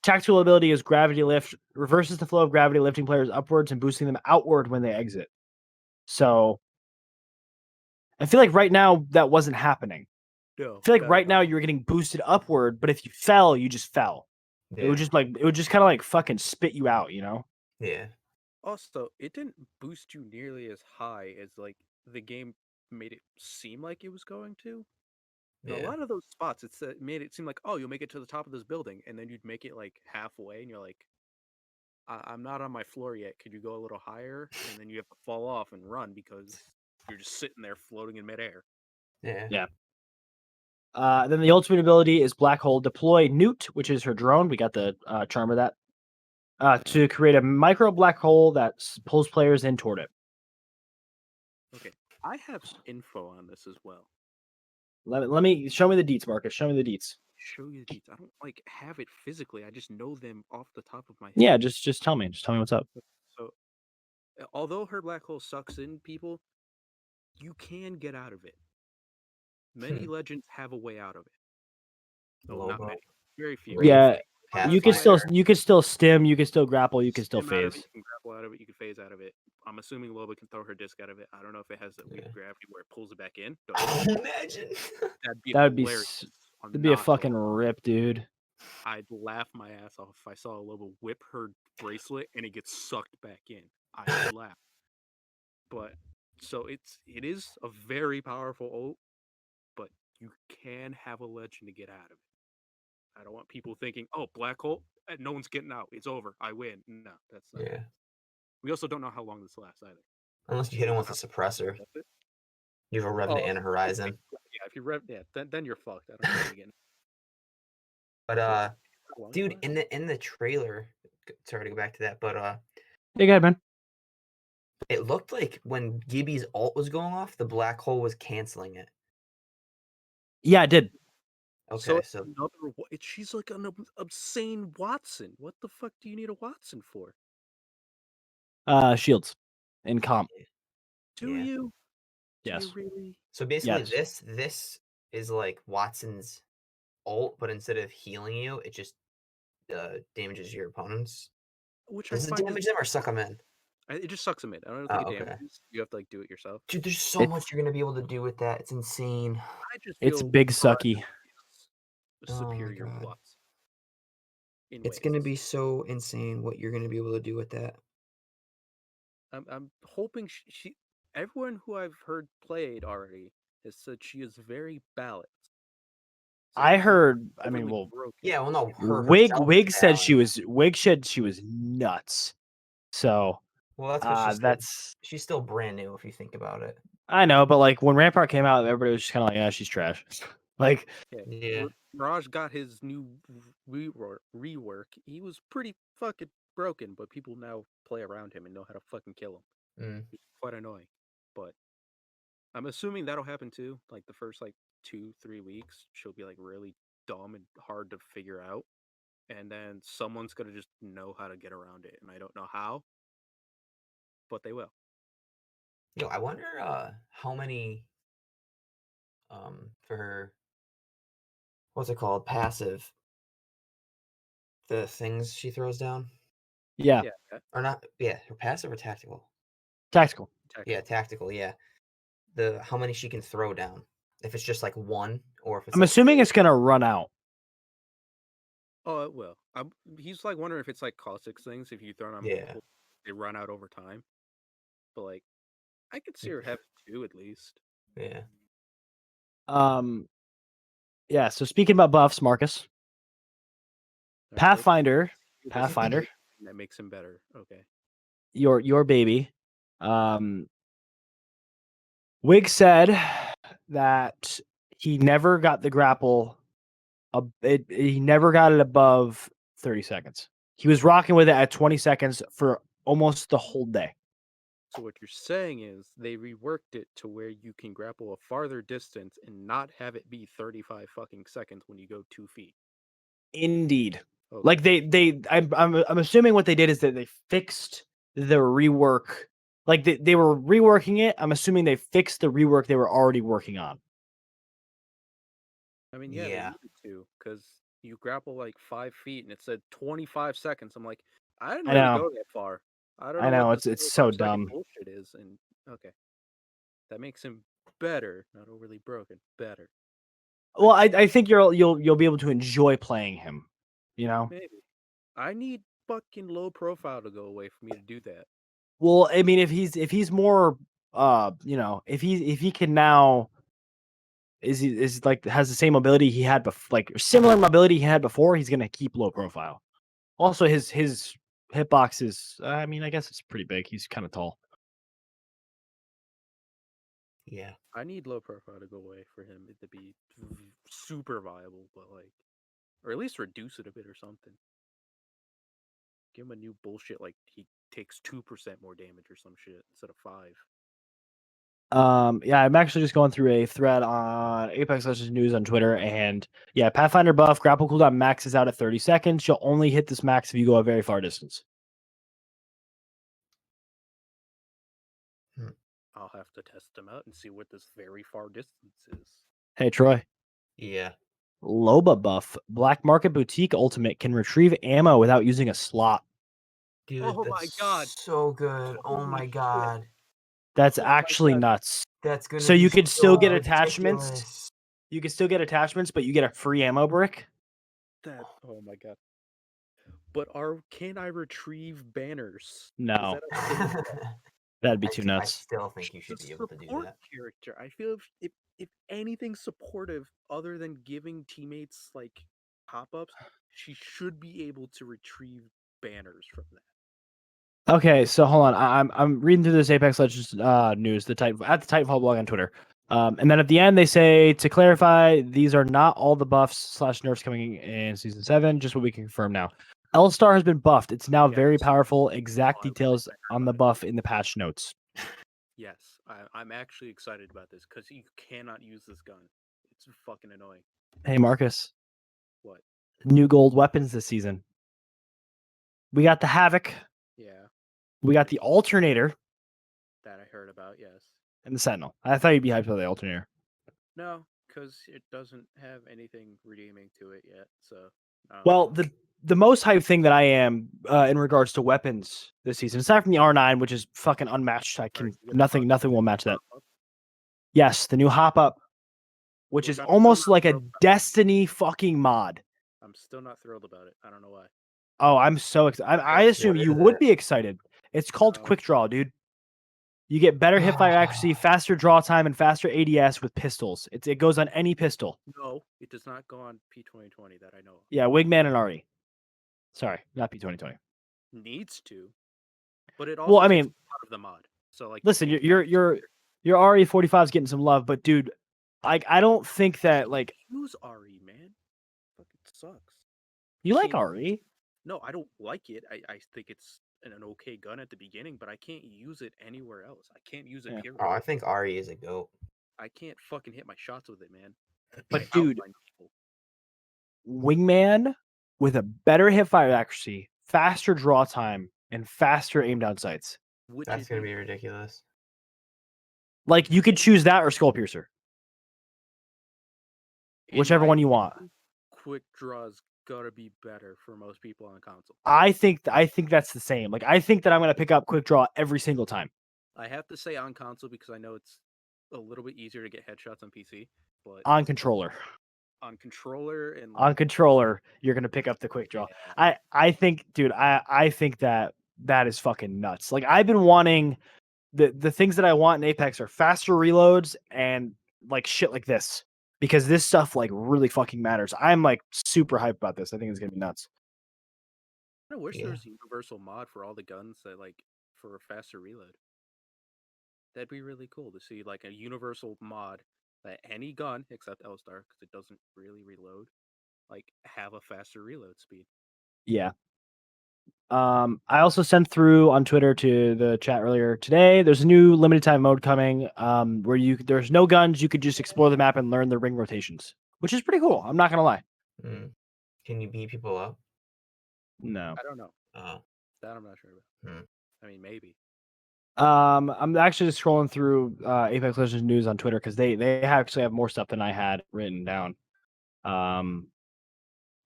Tactical ability is gravity lift, reverses the flow of gravity, lifting players upwards and boosting them outward when they exit. So I feel like right now that wasn't happening. No, I feel like right now you were getting boosted upward, but if you fell, you just fell. Yeah. It would just kind of like fucking spit you out, you know? Yeah. Also, it didn't boost you nearly as high as like the game made it seem like it was going to. In a lot of those spots, it made it seem like, oh, you'll make it to the top of this building, and then you'd make it like halfway, and you're like, I'm not on my floor yet. Could you go a little higher? And then you have to fall off and run because you're just sitting there floating in midair. Yeah. Then the ultimate ability is Black Hole. Deploy Newt, which is her drone. We got the charm of that. To create a micro black hole that pulls players in toward it. Okay, I have info on this as well. Let me show me the deets, Marcus. Show me the deets. Show you the deets. I don't like have it physically. I just know them off the top of my head. Yeah, just tell me. Just tell me what's up. So, although her black hole sucks in people, you can get out of it. Many legends have a way out of it. No, not many. Very few. Yeah, you can Pathfinder. still stim, you can still grapple, you can still Stim out of it, phase. you can grapple out of it, you can phase out of it. I'm assuming Loba can throw her disc out of it. I don't know if it has that weird gravity where it pulls it back in. Imagine. That'd be hilarious. it'd be a fucking rip, dude. I'd laugh my ass off if I saw a Loba whip her bracelet and it gets sucked back in. I would laugh. But so it is a very powerful ult, but you can have a legend to get out of it. I don't want people thinking, "Oh, black hole, no one's getting out. It's over. I win." No, that's not. Yeah. We also don't know how long this lasts either. Unless you hit him with a suppressor. You have a Revenant and a Horizon. Yeah, if you rev, then you're fucked. I don't know what you're getting. But dude, in the trailer, sorry to go back to that, but You got it, man. it looked like when Gibby's ult was going off, the black hole was canceling it. Yeah, I did. Okay, so she's like an obscene Watson. What the fuck do you need a Watson for? Shields in comp. Do Yeah. you? Do Yes. you really? So basically, Yes. this is like Watson's ult, but instead of healing you, it just damages your opponents. Which Does I it find damage them or suck them in? it just sucks them in. I don't Oh, think it okay. damages. You have to like do it yourself. Dude, there's so much you're gonna be able to do with that. It's insane. I just It's feel big sucky. a superior God. Watson. It's gonna be so insane what you're gonna be able to do with that. I'm hoping she everyone who I've heard played already has said she is very balanced. So I she's not heard. I mean, overly well, broken. Yeah, well, no, her Wig herself Wig is said she balanced. was Wig said she was nuts. So Well, that's because that's she's still brand new if you think about it. I know, but like when Rampart came out, everybody was just kind of like, yeah, she's trash. Like, Yeah. Mirage got his new rework. He was pretty fucking broken, but people now play around him and know how to fucking kill him. Mm. It's quite annoying. But I'm assuming that'll happen too. Like the first 2-3 weeks, she'll be like really dumb and hard to figure out. And then someone's gonna just know how to get around it. And I don't know how, but they will. Yo, I wonder how many for her, what's it called? Passive. The things she throws down? yeah, Or not, yeah, her passive or tactical? tactical. Yeah, tactical, yeah. How many she can throw down. If it's just like one, or if it's I'm like assuming it's gonna run out. Oh, it will. He's like wondering if it's like caustic things. If you throw them on multiple, they run out over time. But like, I could see her having two at least. Yeah. Yeah. So speaking about buffs, Marcus, Alright, Pathfinder, that makes him better. Okay. your baby. Wig said that he never got the grapple. He never got it above 30 seconds. He was rocking with it at 20 seconds for almost the whole day. So what you're saying is they reworked it to where you can grapple a farther distance and not have it be 35 fucking seconds when you go 2 feet. Indeed. Okay. Like I'm assuming what they did is that they fixed the rework. Like they were reworking it. I'm assuming they fixed the rework they were already working on. I mean, yeah, they needed to, because you grapple like 5 feet and it said 25 seconds. I'm like, I didn't I really know. go that far. I don't I know know, what this it's so 25-second dumb. bullshit is. And okay, that makes him better, not overly broken. Better. Well, I think you'll be able to enjoy playing him. You know. Maybe. I need fucking low profile to go away for me to do that. Well, I mean, if he's more, if he can now is like has the same mobility he had before, like similar mobility he had before, he's gonna keep low profile. Also, his hitbox is, I mean, I guess it's pretty big. He's kind of tall. Yeah. I need low profile to go away for him to be super viable, but like, or at least reduce it a bit or something. Give him a new bullshit like he takes 2% more damage or some shit instead of 5. Yeah, I'm actually just going through a thread on Apex Legends News on Twitter, and yeah, Pathfinder buff grapple cooldown maxes out at 30 seconds. You'll only hit this max if you go a very far distance. I'll have to test them out and see what this very far distance is. Hey, Troy. Yeah. Loba buff. Black Market Boutique Ultimate can retrieve ammo without using a slot. Dude, Oh that's my god. so good. Oh Holy my shit. god. That's Oh my actually God. nuts. That's gonna So be you could still so get attachments. ridiculous. You can still get attachments, but you get a free ammo brick. Oh my god. But can I retrieve banners? No, Is that a thing? that'd be I too I nuts. still think you should The be able to do support that. character. I feel if anything supportive other than giving teammates like pop-ups, she should be able to retrieve banners from that. Okay, so hold on. I'm reading through this Apex Legends news, the Titanfall blog on Twitter. And then at the end they say, to clarify, these are not all the buffs / nerfs coming in season 7, just what we can confirm now. L-Star has been buffed. It's now very Yes. powerful. Exact Oh, I details heard on the about it. buff in the patch notes. Yes, I'm actually excited about this because you cannot use this gun. It's fucking annoying. Hey Marcus, What? new gold weapons this season. We got the Havoc, Yeah, we got the Alternator, that I heard about. Yes. and the Sentinel. I thought you'd be hyped about the Alternator. No, because it doesn't have anything redeeming to it yet. So. Well, the most hyped thing that I am in regards to weapons this season, aside from the R9, which is fucking unmatched, nothing will match that. Yes, the new hop up, which is I'm almost like a thrilled about. Destiny fucking mod. I'm still not thrilled about it. I don't know why. Oh, I'm so excited. I assume What you is would it? be excited. It's called No. Quick Draw, dude. You get better hipfire accuracy, faster draw time, and faster ADS with pistols. It goes on any pistol. No, it does not go on P2020 that I know of. Yeah, Wingman and Ari. Sorry, not P2020. Needs to, but it also Well, I takes mean, out of the mod. So like, listen, your RE45 is getting some love, but dude, I don't think that like use RE, man. Fucking sucks. you like Can't- RE. No, I don't like it. I think it's an okay gun at the beginning, but I can't use it anywhere else. I can't use it. Yeah. Period. Oh, I think Ari is a goat. I can't fucking hit my shots with it, man. But I dude, outline people. Wingman with a better hipfire accuracy, faster draw time, and faster aim down sights. Which That's is gonna be ridiculous. Like you could choose that or Skull Piercer, in whichever my one you want. opinion, Quick draws gotta be better for most people on console. I think that's the same. Like I think that I'm gonna pick up Quick Draw every single time. I have to say on console because I know it's a little bit easier to get headshots on PC, but On controller. on controller and On controller, you're gonna pick up the Quick Draw. yeah, I think, dude, I think that is fucking nuts. Like I've been wanting the things that I want in Apex are faster reloads and like shit like this. Because this stuff like really fucking matters. I'm like super hyped about this. I think it's gonna be nuts. I wish Yeah. there was a universal mod for all the guns that like for a faster reload. That'd be really cool to see like a universal mod that any gun except L-Star because it doesn't really reload, like have a faster reload speed. Yeah. I also sent through on Twitter to the chat earlier today. There's a new limited time mode coming, where there's no guns. You could just explore the map and learn the ring rotations, which is pretty cool. I'm not gonna lie. Mm. Can you beat people up? No. I don't know. Oh. That I'm not sure about. Hmm. I mean, maybe. I'm actually just scrolling through Apex Legends news on Twitter because they actually have more stuff than I had written down.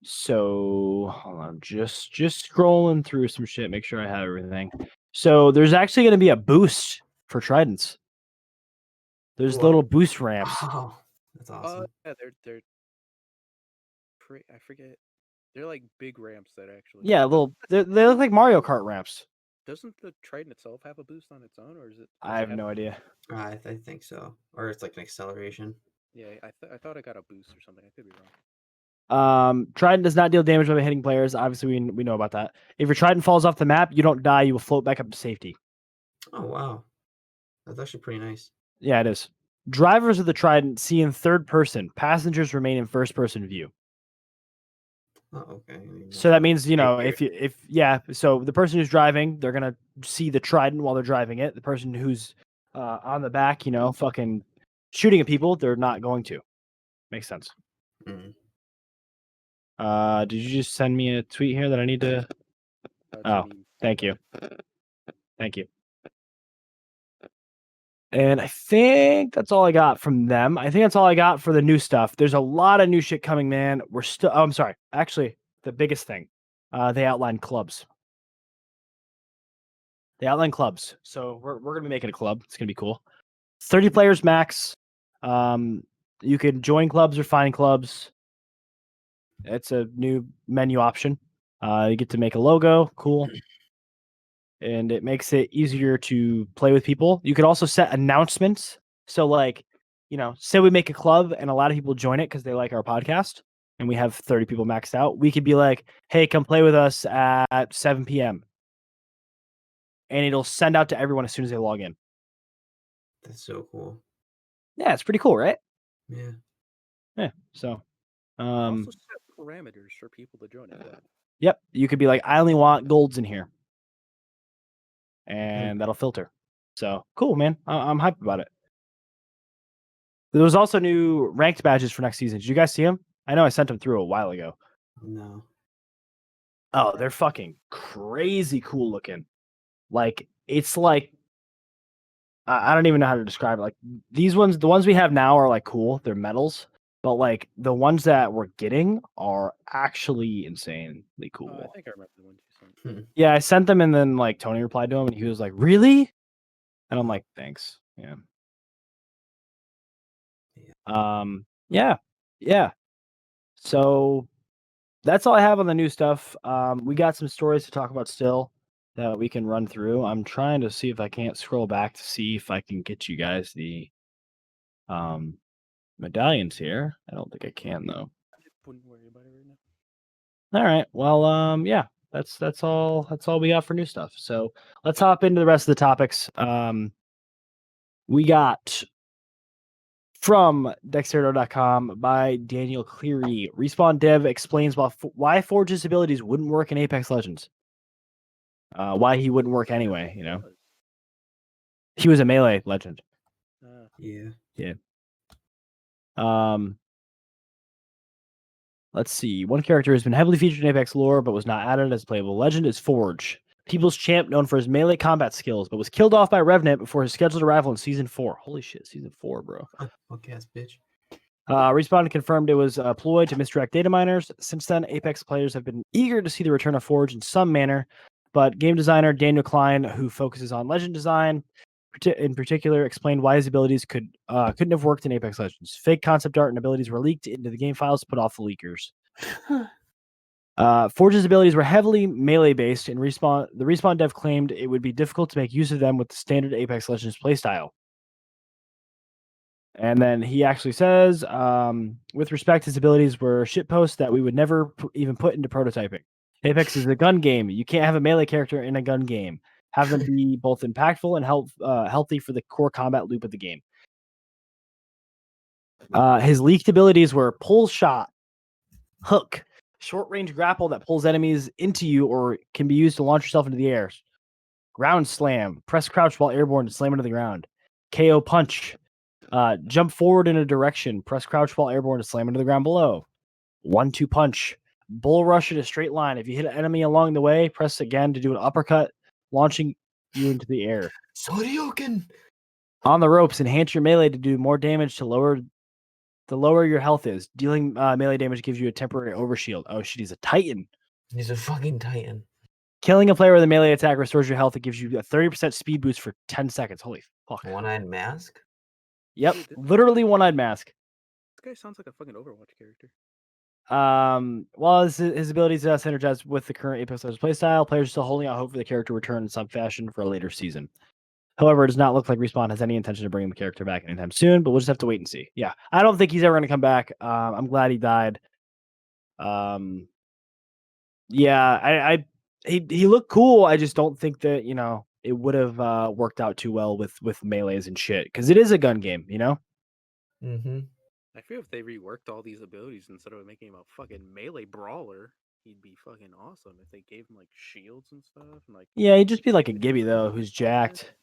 So hold on, just scrolling through some shit, make sure I have everything. So there's actually going to be a boost for tridents. There's What? little boost ramps. Oh, that's awesome. Yeah, they're. I forget. They're like big ramps that actually. Yeah, they look like Mario Kart ramps. Doesn't the Trident itself have a boost on its own, or is it? I have no idea. I think so. Or it's like an acceleration. Yeah, I thought I got a boost or something. I could be wrong. Trident does not deal damage by hitting players. Obviously, we know about that. If your Trident falls off the map, you don't die. You will float back up to safety. Oh wow, that's actually pretty nice. Yeah, it is. Drivers of the Trident see in third person. Passengers remain in first person view. Oh, okay. So that means, Thank you. so the person who's driving, they're gonna see the Trident while they're driving it. The person who's on the back, fucking shooting at people, they're not going to. Makes sense. Mm. Did you just send me a tweet here that I need to? Oh, thank you. Thank you. And I think that's all I got from them. I think that's all I got for the new stuff. There's a lot of new shit coming, man. I'm sorry. Actually, the biggest thing, they outlined clubs. They outlined clubs. So we're going to be making a club. It's going to be cool. 30 players max. You can join clubs or find clubs. It's a new menu option. You get to make a logo. Cool. And it makes it easier to play with people. You could also set announcements. So, like, say we make a club and a lot of people join it because they like our podcast and we have 30 people maxed out. We could be like, hey, come play with us at 7 p.m. and it'll send out to everyone as soon as they log in. That's so cool. Yeah, it's pretty cool, right? Yeah. Yeah. So, Also set parameters for people to join it. yep, you could be like, I only want golds in here, and that'll filter. So cool, man. I'm hyped about it. There was also new ranked badges for next season. Did you guys see them? I know I sent them through a while ago. No. Oh, they're fucking crazy cool looking. Like, it's like, I don't even know how to describe it. Like, these ones, the ones we have now are like cool. They're medals. But like the ones that we're getting are actually insanely cool. I think I remember the ones you sent. Yeah, I sent them, and then like Tony replied to him, and he was like, "Really?" And I'm like, "Thanks." Yeah. Yeah. So that's all I have on the new stuff. We got some stories to talk about still that we can run through. I'm trying to see if I can't scroll back to see if I can get you guys the medallions here. I don't think I can though. I wouldn't worry about it right now. All right. Well, yeah. That's all we got for new stuff. So let's hop into the rest of the topics. We got from Dexerto.com by Daniel Cleary. Respawn Dev explains why Forge's abilities wouldn't work in Apex Legends. Why he wouldn't work anyway, you know. He was a melee legend. Yeah. Let's see. One character has been heavily featured in Apex lore, but was not added as a playable legend is Forge. People's champ known for his melee combat skills, but was killed off by Revenant before his scheduled arrival in Season 4. Holy shit, Season 4, bro. Okay, ass bitch. Respawn confirmed it was ployed to misdirect data miners. Since then, Apex players have been eager to see the return of Forge in some manner, but game designer Daniel Klein, who focuses on legend design, in particular, explained why his abilities couldn't have worked in Apex Legends. Fake concept art and abilities were leaked into the game files to put off the leakers. Forge's abilities were heavily melee-based, and the Respawn dev claimed it would be difficult to make use of them with the standard Apex Legends playstyle. And then he actually says, with respect, his abilities were shitposts that we would never even put into prototyping. Apex is a gun game. You can't have a melee character in a gun game. Have them be both impactful and healthy for the core combat loop of the game. His leaked abilities were pull shot, hook, short-range grapple that pulls enemies into you or can be used to launch yourself into the air, ground slam, press crouch while airborne to slam into the ground, KO punch, jump forward in a direction, press crouch while airborne to slam into the ground below, 1-2 punch, bull rush in a straight line. If you hit an enemy along the way, press again to do an uppercut, launching you into the air. Soryoken! On the ropes, enhance your melee to do more damage to lower your health is. Dealing melee damage gives you a temporary overshield. Oh shit, he's a Titan. He's a fucking Titan. Killing a player with a melee attack restores your health. It gives you a 30% speed boost for 10 seconds. Holy fuck. One-eyed mask? Yep, literally one-eyed mask. This guy sounds like a fucking Overwatch character. Well, his abilities synergize with the current Apex Legends playstyle. Players are still holding out hope for the character to return in some fashion for a later season. However, it does not look like Respawn has any intention of bringing the character back anytime soon, but we'll just have to wait and see. Yeah, I don't think he's ever going to come back. I'm glad he died. Yeah, he looked cool. I just don't think that, you know, it would have worked out too well with melees and shit, because it is a gun game, you know? Mm-hmm. I feel if they reworked all these abilities instead of making him a fucking melee brawler, he'd be fucking awesome. If they gave him like shields and stuff, and like Yeah, he'd just be like a Gibby though, who's jacked.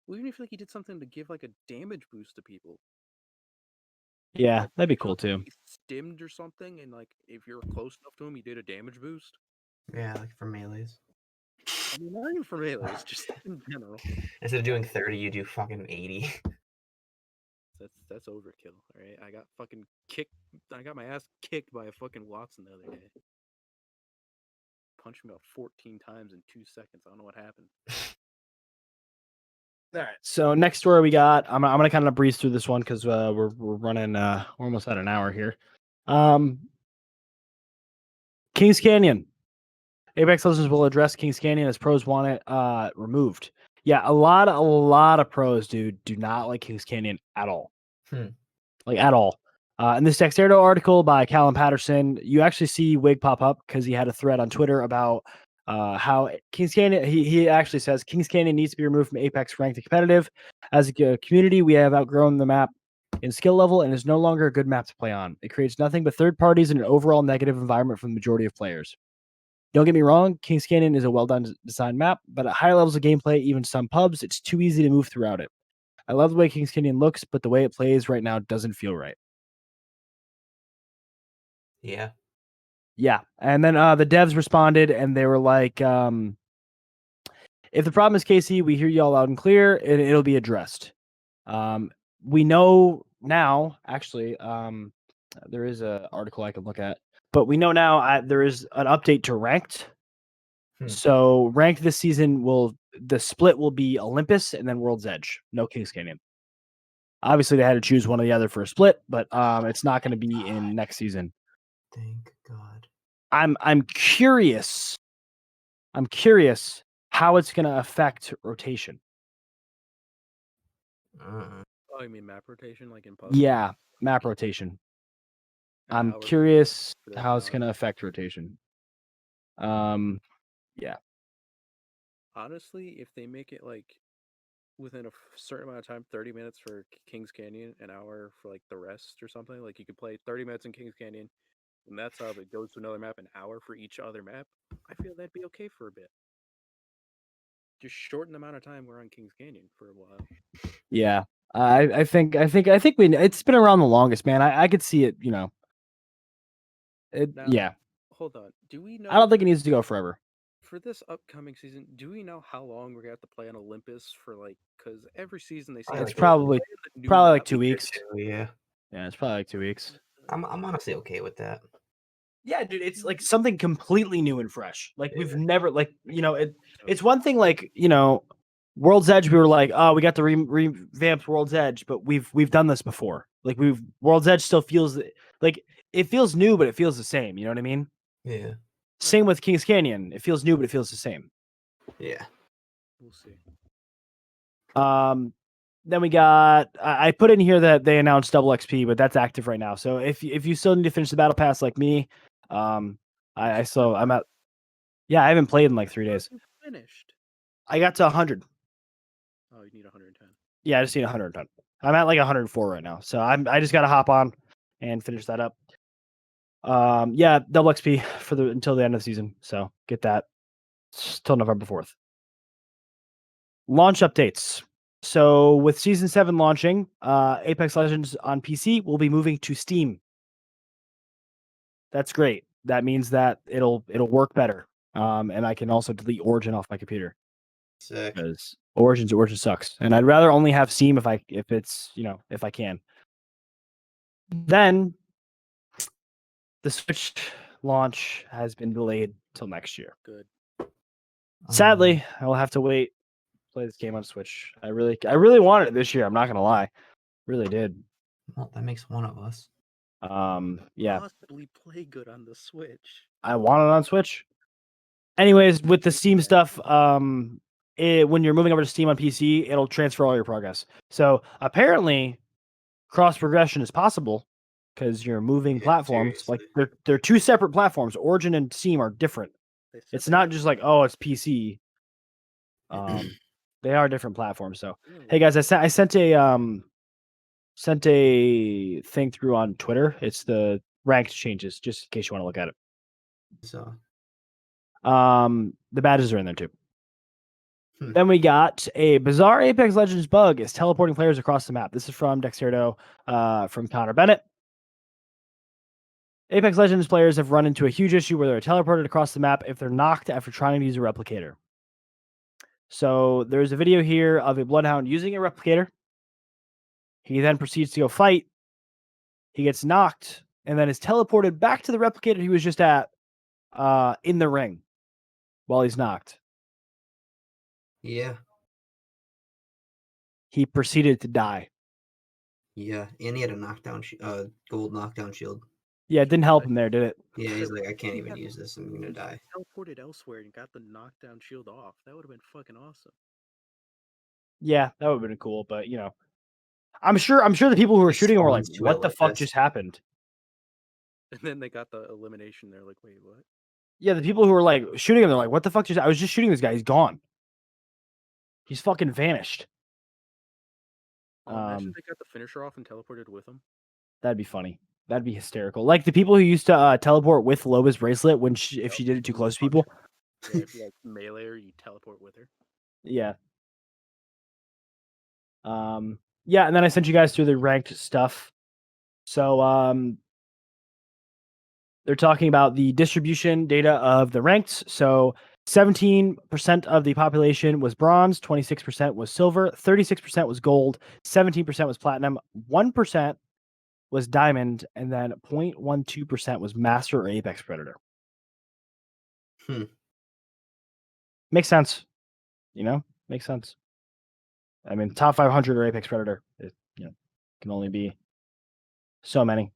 Well, even if like he did something to give like a damage boost to people. Yeah, Like, that'd be you know, cool too. he stimmed or something, and like if you're close enough to him, he did a damage boost. Yeah, like for melees. I mean, not even for melees, just in general. Instead of doing 30, you do fucking 80. That's overkill. All right, I got fucking kicked. I got my ass kicked by a fucking Watson the other day. Punched me about 14 times in 2 seconds. I don't know what happened. All right. So next story we got. I'm gonna kind of breeze through this one because we're running. We're almost at an hour here. Kings Canyon. Apex Legends will address Kings Canyon as pros want it removed. Yeah, a lot of pros, dude, do not like Kings Canyon at all. Like at all. In this Dexerto article by Callum Patterson, you actually see Wig pop up because he had a thread on Twitter about how Kings Canyon, he actually says Kings Canyon needs to be removed from Apex ranked and competitive. As a community, we have outgrown the map in skill level and is no longer a good map to play on. It creates nothing but third parties and an overall negative environment for the majority of players. Don't get me wrong, Kings Canyon is a well-done designed map, but at higher levels of gameplay, even some pubs, it's too easy to move throughout it. I love the way Kings Canyon looks, but the way it plays right now doesn't feel right. Yeah. Yeah. And then the devs responded and they were like, if the problem is KC, we hear you all loud and clear, and it'll be addressed. We know now, actually, there is an article I can look at, but we know now there is an update to ranked. So ranked this season the split will be Olympus and then World's Edge, no Kings Canyon. Obviously, they had to choose one or the other for a split, but it's not going to be in next season. Thank God. I'm curious. I'm curious how it's going to affect rotation. Uh-uh. Oh, you mean map rotation, like in PUBG? Yeah, map rotation. I'm Hour curious for that how it's hour. going to affect rotation. Yeah. Honestly, if they make it like within a certain amount of time, 30 minutes for Kings Canyon, an hour for like the rest or something, like you could play 30 minutes in Kings Canyon, and that's how it goes to another map, an hour for each other map. I feel that'd be okay for a bit. Just shorten the amount of time we're on Kings Canyon for a while. Yeah. I think it's been around the longest, man. I could see it, Now, yeah. Hold on. Do we know I don't think it needs to go forever. for this upcoming season? Do we know how long we're gonna have to play on Olympus for? Like, because every season they say It's like, probably the new like map 2 weeks. Yeah. Yeah, it's probably like 2 weeks. I'm honestly okay with that. Yeah, dude, it's like something completely new and fresh. Like we've Yeah. never it's one thing like, World's Edge, we were like, oh, we got the revamped World's Edge, but we've done this before. Like World's Edge still feels like it feels new, but it feels the same. You know what I mean? Yeah. Same with Kings Canyon. It feels new, but it feels the same. Yeah. We'll see. Then we got I put in here that they announced double XP, but that's active right now. So if you still need to finish the battle pass like me, I'm at I haven't played in like 3 days. You finished. I got to 100. Oh, you need 110. Yeah, I just need 110. I'm at like 104 right now, so I just got to hop on and finish that up. Double XP until the end of the season. So get that till November 4th. Launch updates. So with season 7 launching, Apex Legends on PC will be moving to Steam. That's great. That means that it'll work better. And I can also delete Origin off my computer. Sick. Because Origin sucks. And I'd rather only have Steam if I can. Then the Switch launch has been delayed till next year. Good. Sadly, I will have to wait to play this game on Switch. I really wanted it this year. I'm not gonna lie, really did. Well, that makes one of us. Yeah. Possibly play good on the Switch. I want it on Switch. Anyways, with the Steam stuff, when you're moving over to Steam on PC, it'll transfer all your progress. So apparently, cross progression is possible because you're moving platforms. Seriously. Like they're two separate platforms. Origin and Steam are different. It's not just like, oh, it's PC. They are different platforms. So hey guys, I sent a thing through on Twitter. It's the ranked changes, just in case you want to look at it. So the badges are in there too. Then we got a bizarre Apex Legends bug is teleporting players across the map. This is from Dexerto, from Connor Bennett. Apex Legends players have run into a huge issue where they're teleported across the map if they're knocked after trying to use a replicator. So there's a video here of a Bloodhound using a replicator. He then proceeds to go fight. He gets knocked and then is teleported back to the replicator he was just at in the ring while he's knocked. yeah. He proceeded to die. Yeah. And he had a gold knockdown shield. Yeah, it didn't help him there, did it? Yeah, he's like, I can't even use this. I'm gonna die. Teleported elsewhere and got the knockdown shield off. That would have been fucking awesome. Yeah, that would have been cool, but I'm sure the people who were shooting were like, what the fuck just happened? And then they got the elimination. They're like, wait, what? Yeah, the people who were like shooting him, they're like, "What the fuck? I was just shooting this guy. He's gone. He's fucking vanished." Imagine they got the finisher off and teleported with him. That'd be funny. That'd be hysterical. Like the people who used to teleport with Loba's bracelet when if she did it too close to people. Yeah, if you like melee her, you teleport with her. Yeah. Yeah, and then I sent you guys through the ranked stuff. So they're talking about the distribution data of the ranked. So 17% of the population was bronze, 26% was silver, 36% was gold, 17% was platinum, 1% was diamond, and then 0.12% was master or apex predator. Makes sense. Makes sense. I mean, top 500 or apex predator, it can only be so many.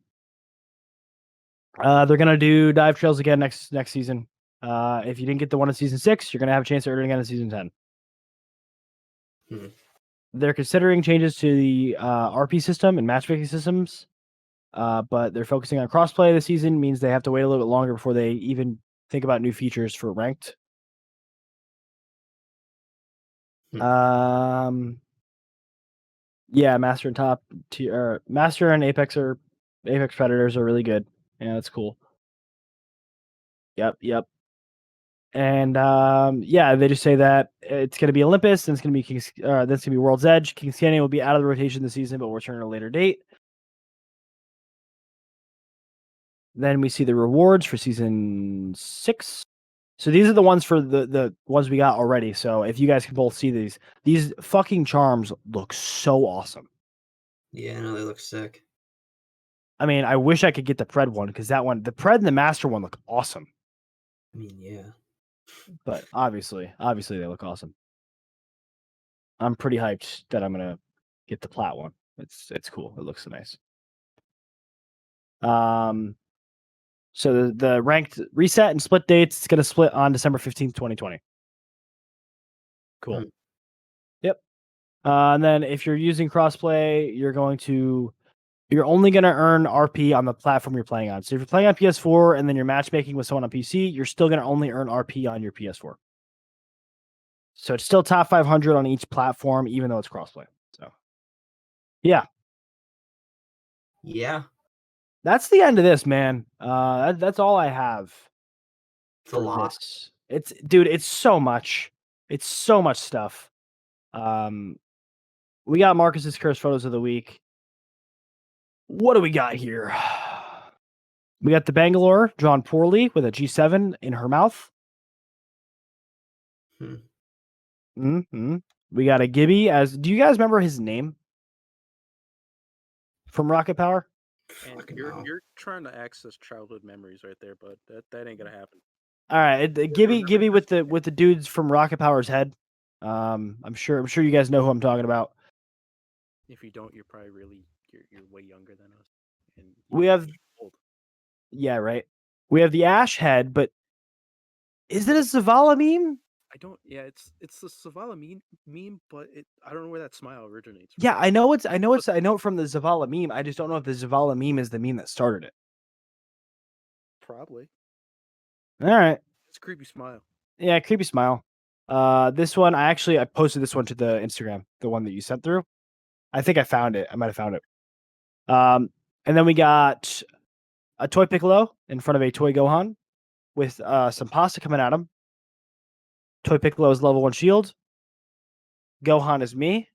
They're gonna do dive trails again next season. If you didn't get the one in season 6, you're gonna have a chance to earn it again in season 10. They're considering changes to the RP system and matchmaking systems, but they're focusing on crossplay this season. Means they have to wait a little bit longer before they even think about new features for ranked. Yeah, master and top tier, master and apex predators are really good. Yeah, that's cool. Yep. And yeah, they just say that it's going to be Olympus, and it's going to be that's going to be World's Edge. King's Canyon will be out of the rotation this season, but will return at a later date. Then we see the rewards for season 6. So these are the ones for the ones we got already. So if you guys can both see these fucking charms look so awesome. Yeah, no, they look sick. I mean, I wish I could get the Pred one because that one, the Pred and the Master one look awesome. I mean, yeah. But obviously they look awesome. I'm pretty hyped that I'm gonna get the plat one. It's cool. It looks nice. So the ranked reset and split dates, it's gonna split on December 15th, 2020. Cool. Yep. And then if you're using crossplay, you're only going to earn RP on the platform you're playing on. So if you're playing on PS4 and then you're matchmaking with someone on PC, you're still going to only earn RP on your PS4. So it's still top 500 on each platform, even though it's crossplay. So, yeah. Yeah. That's the end of this, man. That's all I have. It's a lot. Dude, it's so much. It's so much stuff. We got Marcus's cursed photos of the week. What do we got here? We got the Bangalore drawn poorly with a G7 in her mouth. We got a Gibby do you guys remember his name from Rocket Power? And you're trying to access childhood memories right there, but that ain't gonna happen. All right, Gibby with the dudes from Rocket Power's head. I'm sure you guys know who I'm talking about. If you don't, you're probably you're way younger than us. And we have old. Yeah, right. We have the Ash head, but is it a Zavala meme? I don't. Yeah, it's the Zavala meme, but I don't know where that smile originates from. Yeah, I know it from the Zavala meme. I just don't know if the Zavala meme is the meme that started it. Probably. All right. It's a creepy smile. Yeah, creepy smile. This one I posted this one to the Instagram, the one that you sent through. I think I found it. I might have found it. And then we got a toy Piccolo in front of a toy Gohan with some pasta coming at him. Toy Piccolo is level 1 shield. Gohan is me.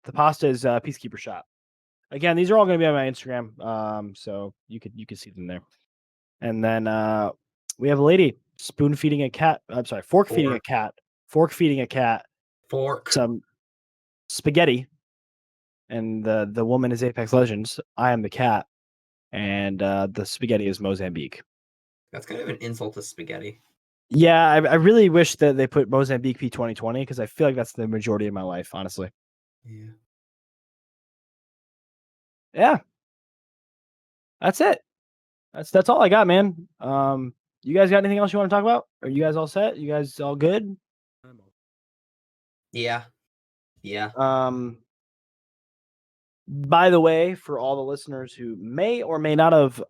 The pasta is Peacekeeper shot. Again, these are all going to be on my Instagram, so you could see them there. And then we have a lady spoon feeding a cat. I'm sorry, fork feeding a cat. Fork feeding a cat. Some spaghetti. And the woman is Apex Legends. I am the cat, and the spaghetti is Mozambique. That's kind of an insult to spaghetti. Yeah, I really wish that they put Mozambique P2020 because I feel like that's the majority of my life, honestly. Yeah. Yeah. That's it. That's all I got, man. You guys got anything else you want to talk about? Are you guys all set? You guys all good? Yeah. Yeah. By the way, for all the listeners who may or may not have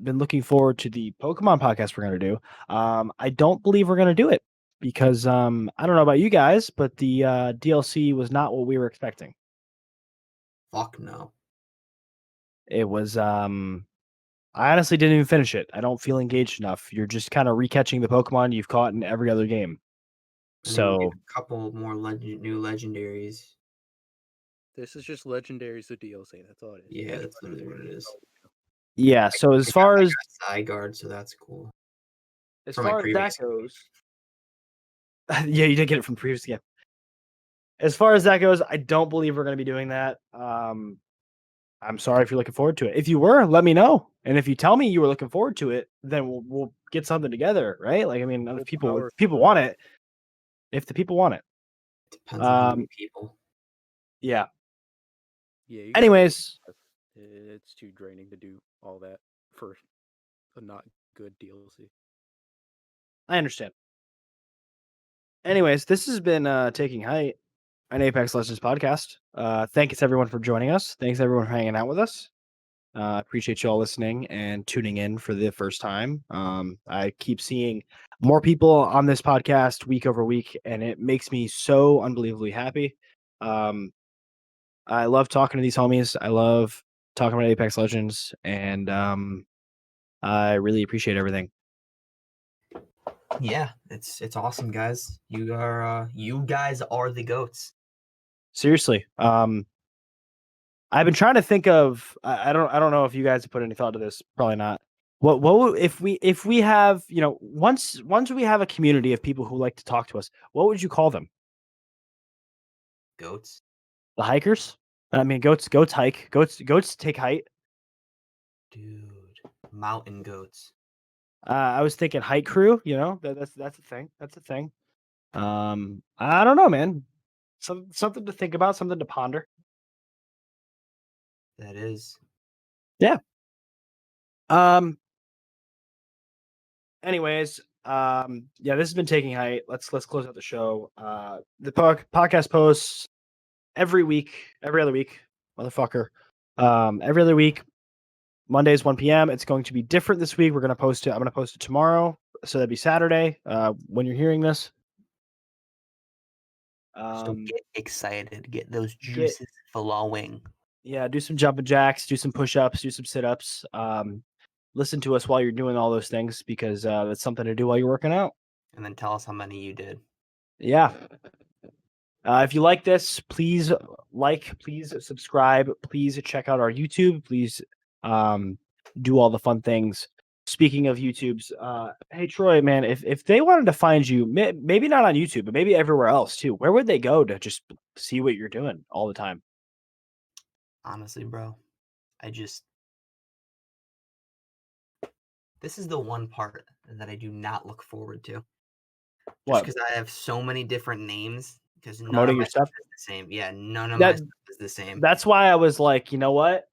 been looking forward to the Pokemon podcast we're going to do, I don't believe we're going to do it because I don't know about you guys, but the DLC was not what we were expecting. Fuck no. It was I honestly didn't even finish it. I don't feel engaged enough. You're just kind of recatching the Pokemon you've caught in every other game. And then you So get a couple more new legendaries. This is just legendaries of DLC. That's all it is. Yeah, that's literally what it is. yeah, so as far as Zygarde, so that's cool. as From my far as that previous goes, yeah, you did get it from previous game. As far as that goes, I don't believe we're going to be doing that. I'm sorry if you're looking forward to it. If you were, let me know. And if you tell me you were looking forward to it, then we'll get something together, right? Like, I mean, if people want it, if the people want it, Depends on how many people. Yeah. Yeah. Anyways, it's too draining to do all that for a not good DLC. I understand. Anyways, this has been Taking Height, an Apex Legends podcast. Thanks everyone for joining us. Thanks everyone for hanging out with us. Appreciate you all listening and tuning in for the first time. I keep seeing more people on this podcast week over week, and it makes me so unbelievably happy. I love talking to these homies. I love talking about Apex Legends, and I really appreciate everything. Yeah, it's awesome, guys. You guys are the goats. Seriously. I've been trying to think of. I don't know if you guys have put any thought to this. Probably not. What if we have, once we have a community of people who like to talk to us, what would you call them? Goats. The hikers? I mean, goats hike. Goats take height. Dude, mountain goats. I was thinking hike crew. That's a thing. That's a thing. I don't know, man. Something to think about. Something to ponder. That is. Yeah. Anyways, yeah, this has been Taking Height. Let's close out the show. The podcast posts every other week, motherfucker. Every other week, Mondays 1 p.m. It's going to be different this week. We're gonna post it. I'm gonna post it tomorrow, so that'd be Saturday. When you're hearing this. So get excited. Get those juices flowing. Yeah, do some jumping jacks, do some push-ups, do some sit-ups. Listen to us while you're doing all those things because that's something to do while you're working out. And then tell us how many you did. Yeah. If you like this, please please subscribe, please check out our YouTube, please do all the fun things. Speaking of YouTube's, hey Troy, man, if they wanted to find you, maybe not on YouTube, but maybe everywhere else too, where would they go to just see what you're doing all the time? Honestly, bro, this is the one part that I do not look forward to. Just because I have so many different names, because none of my stuff is the same. Yeah, none of my stuff is the same. That's why I was like, you know what?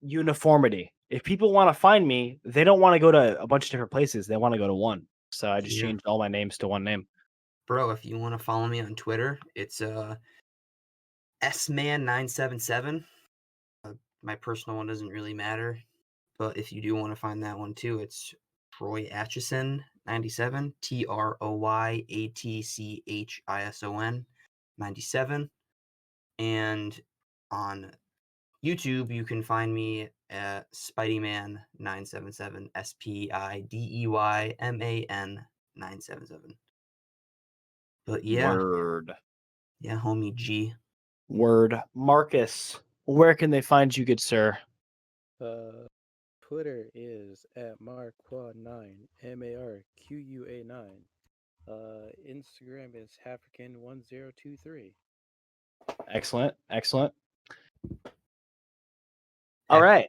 Uniformity. If people want to find me, they don't want to go to a bunch of different places. They want to go to one. So I just changed all my names to one name. Bro, if you want to follow me on Twitter, it's sman977. My personal one doesn't really matter, but if you do want to find that one too, it's Troy Atchison 97, TroyAtchison 97. And on YouTube, you can find me at Spideyman 977, SPIDEYMAN 977. But yeah. Word. Yeah, homie G. Word. Marcus, where can they find you, good sir? Twitter is at Marqua9, MARQUA9. Instagram is African1023. Excellent. All right.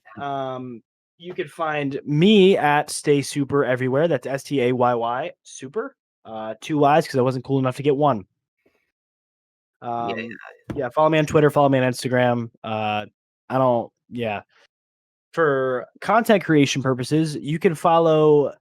You can find me at Stay Super everywhere. That's STAYY Super. 2 Y's because I wasn't cool enough to get one. Yeah, follow me on Twitter, follow me on Instagram. For content creation purposes, you can follow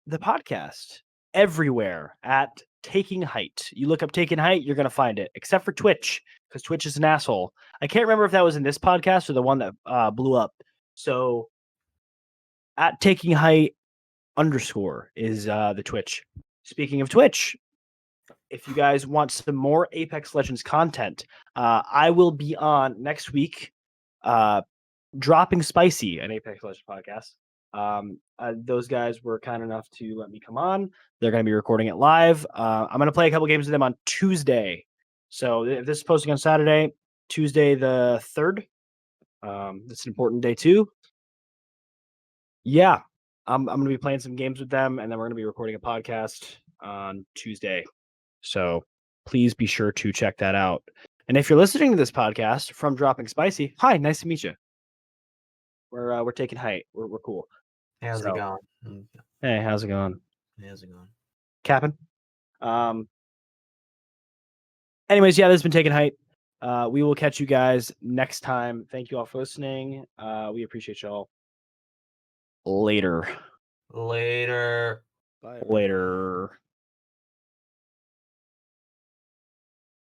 the podcast everywhere at Taking Height. You look up Taking Height, you're gonna find it, except for Twitch, because Twitch is an asshole. I can't remember if that was in this podcast or the one that blew up. So at Taking Height _ is the Twitch. Speaking of Twitch, if you guys want some more Apex Legends content, I will be on next week, dropping Spicy, an Apex Legends podcast. Those guys were kind enough to let me come on. They're going to be recording it live. I'm going to play a couple games with them on Tuesday. So if this is posting on Saturday, Tuesday the 3rd, it's an important day too. Yeah, I'm going to be playing some games with them, and then we're going to be recording a podcast on Tuesday. So please be sure to check that out. And if you're listening to this podcast from Dropping Spicy, hi, nice to meet you. We're taking height. We're cool. How's it going? Hey, how's it going? How's it going? Capping. Anyways, yeah, this has been Taking Height. We will catch you guys next time. Thank you all for listening. We appreciate y'all. Later. Later. Bye. Later.